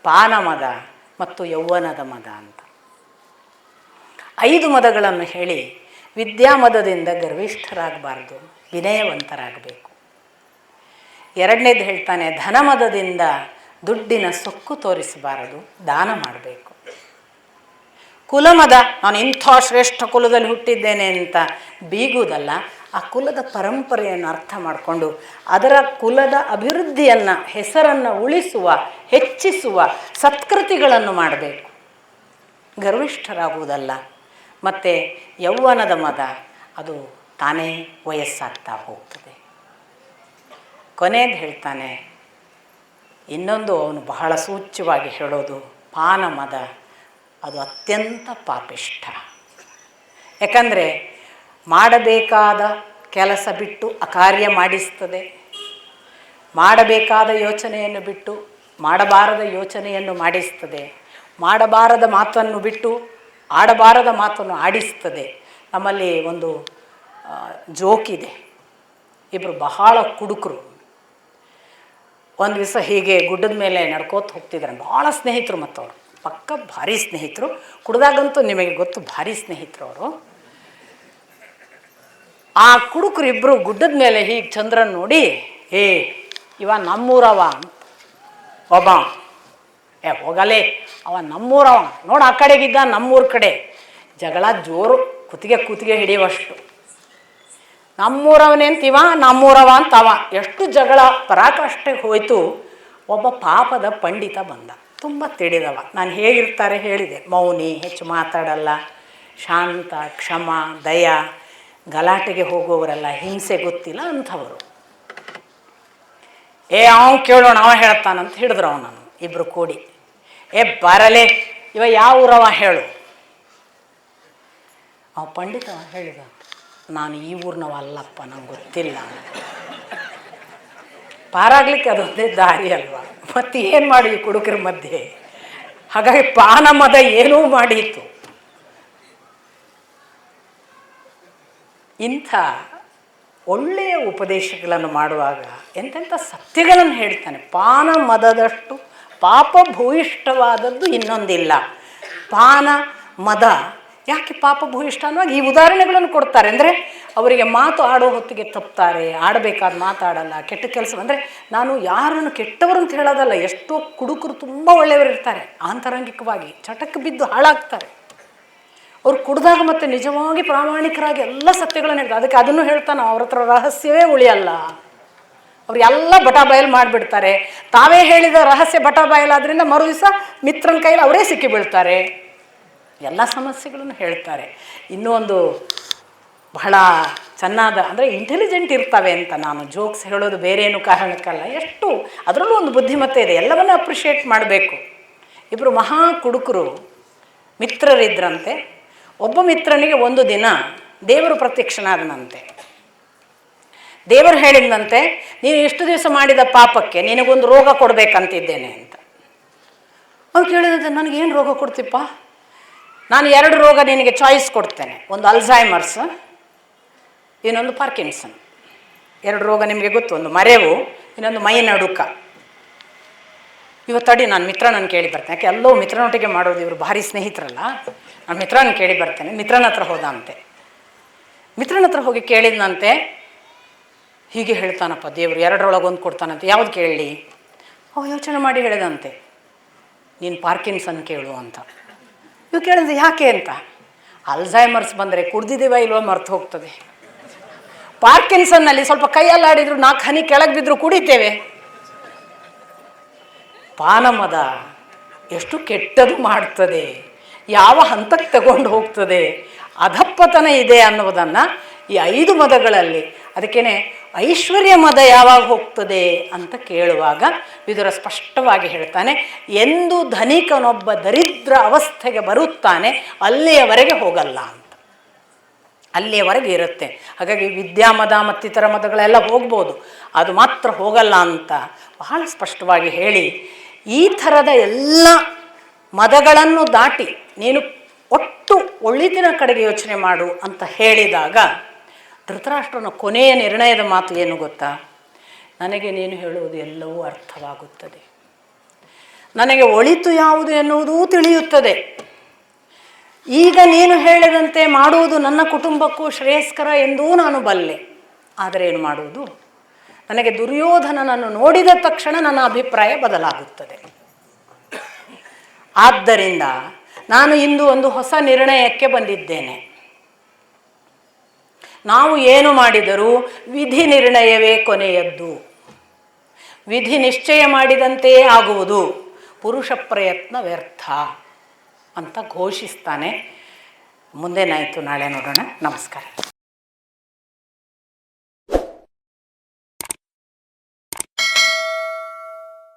ಪಾನಮದ ಮತ್ತು ಯೌವನದ ಮದ ಅಂತ 5 ಮದಗಳನ್ನು ಹೇಳಿ ವಿದ್ಯಾಮದದಿಂದ ಗರ್ವಿಷ್ಠರಾಗಬಾರ್ದು, ವಿನಯವಂತರಾಗಬೇಕು. 2ನೇದು ಹೇಳ್ತಾನೆ, ಧನಮದದಿಂದ ದುಡ್ಡಿನ ಸೊಕ್ಕು ತೋರಿಸಬಾರದು, ದಾನ ಮಾಡಬೇಕು. ಕುಲಮದ, ನಾನು ಇಂಥ ಶ್ರೇಷ್ಠ ಕುಲದಲ್ಲಿ ಹುಟ್ಟಿದ್ದೇನೆ ಅಂತ ಬೀಗುವುದಲ್ಲ, ಆ ಕುಲದ ಪರಂಪರೆಯನ್ನು ಅರ್ಥ ಮಾಡಿಕೊಂಡು ಅದರ ಕುಲದ ಅಭಿವೃದ್ಧಿಯನ್ನು, ಹೆಸರನ್ನು ಉಳಿಸುವ, ಹೆಚ್ಚಿಸುವ ಸತ್ಕೃತಿಗಳನ್ನು ಮಾಡಬೇಕು, ಗರ್ವಿಷ್ಠರಾಗುವುದಲ್ಲ. ಮತ್ತು ಯೌವನದ ಮದ, ಅದು ತಾನೇ ವಯಸ್ಸಾಗ್ತಾ ಹೋಗ್ತದೆ. ಕೊನೆಯದು ಹೇಳ್ತಾನೆ, ಇನ್ನೊಂದು ಅವನು ಬಹಳ ಸೂಚ್ಯವಾಗಿ ಹೇಳೋದು, ಪಾನ ಮದ, ಅದು ಅತ್ಯಂತ ಪಾಪಿಷ್ಠ. ಯಾಕಂದರೆ ಮಾಡಬೇಕಾದ ಕೆಲಸ ಬಿಟ್ಟು ಅಕಾರ್ಯ ಮಾಡಿಸ್ತದೆ, ಮಾಡಬೇಕಾದ ಯೋಚನೆಯನ್ನು ಬಿಟ್ಟು ಮಾಡಬಾರದ ಯೋಚನೆಯನ್ನು ಮಾಡಿಸ್ತದೆ, ಮಾಡಬಾರದ ಮಾತನ್ನು ಬಿಟ್ಟು ಆಡಬಾರದ ಮಾತನ್ನು ಆಡಿಸ್ತದೆ. ನಮ್ಮಲ್ಲಿ ಒಂದು ಜೋಕಿದೆ, ಇಬ್ಬರು ಬಹಳ ಕುಡುಕರು ಒಂದು ದಿವಸ ಹೀಗೆ ಗುಡ್ಡದ ಮೇಲೆ ನಡ್ಕೋತ ಹೋಗ್ತಿದ್ದಾರೆ. ಭಾಳ ಸ್ನೇಹಿತರು, ಮತ್ತವರು ಪಕ್ಕ ಭಾರಿ ಸ್ನೇಹಿತರು, ಕುಡ್ದಾಗಂತೂ ನಿಮಗೆ ಗೊತ್ತು ಭಾರಿ ಸ್ನೇಹಿತರು ಅವರು. ಆ ಕುಡುಕರು ಇಬ್ಬರು ಗುಡ್ಡದ ಮೇಲೆ ಹೀಗೆ ಚಂದ್ರನ್ ನೋಡಿ, ಇವ ನಮ್ಮೂರವ ಒಬ್ಬ, ಹೋಗಲೇ ಅವ ನಮ್ಮೂರವ ನೋಡು, ಆ ಕಡೆಗಿದ್ದ ನಮ್ಮೂರ ಕಡೆ. ಜಗಳ ಜೋರು, ಕುತ್ತಿಗೆ ಹಿಡಿಯುವಷ್ಟು. ನಮ್ಮೂರವನೇಂತಿವ, ನಮ್ಮೂರವ ಅಂತವ. ಎಷ್ಟು ಜಗಳ ಪರಾಕಾಷ್ಠೆಗೆ ಹೋಯ್ತು. ಒಬ್ಬ ಪಾಪದ ಪಂಡಿತ ಬಂದ, ತುಂಬ ತಿಳಿದವ. ನಾನು ಹೇಗಿರ್ತಾರೆ ಹೇಳಿದೆ, ಮೌನಿ, ಹೆಚ್ಚು ಮಾತಾಡಲ್ಲ, ಶಾಂತ, ಕ್ಷಮ, ದಯ, ಗಲಾಟೆಗೆ ಹೋಗೋವರೆಲ್ಲ, ಹಿಂಸೆ ಗೊತ್ತಿಲ್ಲ ಅಂಥವರು. ಅವ ಕೇಳೋಣ, ಅವ ಹೇಳ್ತಾನಂತ ಹಿಡಿದ್ರು ಅವನನ್ನು ಇಬ್ಬರು ಕೂಡಿ. ಬರಲೇ, ಇವ ಯಾವ ಊರವ ಹೇಳು. ಅವ ಪಂಡಿತ ಹೇಳಿದ, ನಾನು ಈ ಊರಿನವ ಅಲ್ಲಪ್ಪ, ನಂಗೆ ಗೊತ್ತಿಲ್ಲ. ಪಾರಾಗ್ಲಿಕ್ಕೆ ಅದೊಂದೇ ದಾರಿ ಅಲ್ವಾ, ಮತ್ತು ಏನು ಮಾಡಿ ಈ ಕುಡುಕರ ಮಧ್ಯೆ. ಹಾಗಾಗಿ ಪಾನ ಮದ ಏನೂ ಮಾಡಿತ್ತು. ಇಂಥ ಒಳ್ಳೆಯ ಉಪದೇಶಗಳನ್ನು ಮಾಡುವಾಗ ಎಂತೆಂಥ ಸತ್ಯಗಳನ್ನು ಹೇಳ್ತಾನೆ. ಪಾನ ಮದದಷ್ಟು ಪಾಪ ಭೂಯಿಷ್ಠವಾದದ್ದು ಇನ್ನೊಂದಿಲ್ಲ. ಪಾನ ಮದ ಯಾಕೆ ಪಾಪ ಭೂಯಿಷ್ಠ ಅನ್ನುವಾಗ ಈ ಉದಾಹರಣೆಗಳನ್ನು ಕೊಡ್ತಾರೆ. ಅಂದರೆ ಅವರಿಗೆ ಮಾತು ಆಡೋ ಹೊತ್ತಿಗೆ ತಪ್ತಾರೆ, ಆಡಬೇಕಾದ ಮಾತಾಡಲ್ಲ, ಕೆಟ್ಟ ಕೆಲಸ. ಅಂದರೆ ನಾನು ಯಾರನ್ನು ಕೆಟ್ಟವರು ಅಂತ ಹೇಳೋದಲ್ಲ, ಎಷ್ಟೋ ಕುಡುಕರು ತುಂಬ ಒಳ್ಳೆಯವರು ಇರ್ತಾರೆ, ಆಂತರಂಗಿಕವಾಗಿ ಚಟಕ್ಕೆ ಬಿದ್ದು ಹಾಳಾಗ್ತಾರೆ. ಅವ್ರು ಕುಡ್ದಾಗ ಮತ್ತೆ ನಿಜವಾಗಿ ಪ್ರಾಮಾಣಿಕರಾಗಿ ಎಲ್ಲ ಸತ್ಯಗಳನ್ನು ಹೇಳ್ತಾರೆ. ಅದಕ್ಕೆ ಅದನ್ನು ಹೇಳ್ತಾನೆ, ಅವ್ರ ಹತ್ರ ರಹಸ್ಯವೇ ಉಳಿಯಲ್ಲ, ಅವ್ರು ಎಲ್ಲ ಬಟಾಬಯಲು ಮಾಡಿಬಿಡ್ತಾರೆ. ತಾವೇ ಹೇಳಿದ ರಹಸ್ಯ ಬಟಾಬಯಲಾದ್ರಿಂದ ಮರು ದಿವಸ ಮಿತ್ರನ ಕೈಲಿ ಅವರೇ ಸಿಕ್ಕಿ ಬೀಳ್ತಾರೆ, ಎಲ್ಲ ಸಮಸ್ಯೆಗಳನ್ನು ಹೇಳ್ತಾರೆ. ಇನ್ನೂ ಒಂದು ಬಹಳ ಚೆನ್ನಾದ, ಅಂದರೆ ಇಂಟೆಲಿಜೆಂಟ್ ಇರ್ತವೆ ಅಂತ ನಾನು ಜೋಕ್ಸ್ ಹೇಳೋದು ಬೇರೆ ಏನು ಕಾರಣಕ್ಕಲ್ಲ, ಎಷ್ಟು ಅದರಲ್ಲೂ ಒಂದು ಬುದ್ಧಿಮತ್ತೆ ಇದೆ, ಎಲ್ಲವನ್ನೂ ಅಪ್ರಿಷಿಯೇಟ್ ಮಾಡಬೇಕು. ಇಬ್ಬರು ಮಹಾ ಕುಡುಕರು ಮಿತ್ರರಿದ್ರಂತೆ. ಒಬ್ಬ ಮಿತ್ರನಿಗೆ ಒಂದು ದಿನ ದೇವರು ಪ್ರತ್ಯಕ್ಷನಾದನಂತೆ. ದೇವರು ಹೇಳಿದಂತೆ, ನೀನು ಇಷ್ಟು ದಿವಸ ಮಾಡಿದ ಪಾಪಕ್ಕೆ ನಿನಗೊಂದು ರೋಗ ಕೊಡಬೇಕಂತಿದ್ದೇನೆ ಅಂತ. ಅವ್ರು ಕೇಳಿದಂತೆ, ನನಗೇನು ರೋಗ ಕೊಡ್ತಿಪ್ಪ? ನಾನು 2 ರೋಗ ನಿನಗೆ ಚಾಯ್ಸ್ ಕೊಡ್ತೇನೆ, ಒಂದು ಅಲ್ಝೈಮರ್ಸ್, ಇನ್ನೊಂದು ಪಾರ್ಕಿನ್ಸನ್. 2 ರೋಗ ನಿಮಗೆ ಗೊತ್ತು, ಒಂದು ಮರೆವು, ಇನ್ನೊಂದು ಮೈ ನಡುಕ. ಇವತ್ತಡಿ ನಾನು ಮಿತ್ರನನ್ನು ಕೇಳಿ ಬರ್ತೇನೆ, ಯಾಕೆ ಎಲ್ಲೋ ಮಿತ್ರನೊಟ್ಟಿಗೆ ಮಾಡೋದು, ಇವರು ಭಾರಿ ಸ್ನೇಹಿತರಲ್ಲ. ನಾನು ಮಿತ್ರನ ಕೇಳಿ ಬರ್ತೇನೆ. ಮಿತ್ರನ ಹತ್ರ ಹೋದ ಅಂತೆ. ಮಿತ್ರನ ಹತ್ರ ಹೋಗಿ ಕೇಳಿದಂತೆ, ಹೀಗೆ ಹೇಳ್ತಾನಪ್ಪ ದೇವರು, 2ರೊಳಗೆ ಒಂದು ಕೊಡ್ತಾನಂತೆ, ಯಾವ್ದು ಕೇಳಲಿ? ಅವ ಯೋಚನೆ ಮಾಡಿ ಹೇಳಿದಂತೆ, ನೀನು ಪಾರ್ಕಿನ್ಸನ್ ಕೇಳು ಅಂತ. ಇವು ಕೇಳಿದ್ರೆ ಯಾಕೆ ಅಂತ, ಅಲ್ಝೈಮರ್ಸ್ ಬಂದರೆ ಕುಡ್ದಿದ್ದೀವ ಇಲ್ವ ಮರ್ತು ಹೋಗ್ತದೆ. ಪಾರ್ಕಿನ್ಸನ್ನಲ್ಲಿ ಸ್ವಲ್ಪ ಕೈಯಲ್ಲಾಡಿದ್ರು 4 ಹನಿ ಕೆಳಗೆ ಬಿದ್ದರೂ ಕುಡಿತೇವೆ. ಪಾನಮದ ಎಷ್ಟು ಕೆಟ್ಟದು ಮಾಡ್ತದೆ, ಯಾವ ಹಂತಕ್ಕೆ ತಗೊಂಡು ಹೋಗ್ತದೆ, ಅಧಪ್ಪತನ ಇದೆ ಅನ್ನುವುದನ್ನು ಈ 5 ಮದಗಳಲ್ಲಿ. ಅದಕ್ಕೇ ಐಶ್ವರ್ಯ ಮದ ಯಾವಾಗ ಹೋಗ್ತದೆ ಅಂತ ಕೇಳುವಾಗ ವಿದುರ ಸ್ಪಷ್ಟವಾಗಿ ಹೇಳ್ತಾನೆ, ಎಂದು ಧನಿಕನೊಬ್ಬ ದರಿದ್ರ ಅವಸ್ಥೆಗೆ ಬರುತ್ತಾನೆ ಅಲ್ಲಿಯವರೆಗೆ ಹೋಗಲ್ಲ ಅಂತ. ಅಲ್ಲಿಯವರೆಗೆ ಇರುತ್ತೆ. ಹಾಗಾಗಿ ವಿದ್ಯಾಮದ ಮತ್ತಿತರ ಮದಗಳೆಲ್ಲ ಹೋಗ್ಬೋದು, ಅದು ಮಾತ್ರ ಹೋಗಲ್ಲ ಅಂತ ಬಹಳ ಸ್ಪಷ್ಟವಾಗಿ ಹೇಳಿ, ಈ ಥರದ ಎಲ್ಲ ಮದಗಳನ್ನು ದಾಟಿ ನೀನು ಒಟ್ಟು ಒಳ್ಳೆದಿನ ಕಡೆಗೆ ಯೋಚನೆ ಮಾಡು ಅಂತ ಹೇಳಿದಾಗ ಧೃತರಾಷ್ಟ್ರನ ಕೊನೆಯ ನಿರ್ಣಯದ ಮಾತು ಏನು ಗೊತ್ತಾ? ನನಗೆ ನೀನು ಹೇಳುವುದು ಎಲ್ಲವೂ ಅರ್ಥವಾಗುತ್ತದೆ, ನನಗೆ ಒಳಿತು ಯಾವುದು ಎನ್ನುವುದೂ ತಿಳಿಯುತ್ತದೆ. ಈಗ ನೀನು ಹೇಳಿದಂತೆ ಮಾಡುವುದು ನನ್ನ ಕುಟುಂಬಕ್ಕೂ ಶ್ರೇಯಸ್ಕರ ಎಂದೂ ನಾನು ಬಲ್ಲೆ. ಆದರೆ ಏನು ಮಾಡುವುದು? ನನಗೆ ದುರ್ಯೋಧನನನ್ನು ನೋಡಿದ ತಕ್ಷಣ ನನ್ನ ಅಭಿಪ್ರಾಯ ಬದಲಾಗುತ್ತದೆ. ಆದ್ದರಿಂದ ನಾನು ಇಂದು ಒಂದು ಹೊಸ ನಿರ್ಣಯಕ್ಕೆ ಬಂದಿದ್ದೇನೆ. ನಾವು ಏನು ಮಾಡಿದರೂ ವಿಧಿ ನಿರ್ಣಯವೇ ಕೊನೆಯದ್ದು, ವಿಧಿ ನಿಶ್ಚಯ ಮಾಡಿದಂತೆಯೇ ಆಗುವುದು, ಪುರುಷ ಪ್ರಯತ್ನ ವ್ಯರ್ಥ ಅಂತ ಘೋಷಿಸ್ತಾನೆ. ಮುಂದೇನಾಯಿತು ನಾಳೆ ನೋಡೋಣ. ನಮಸ್ಕಾರ.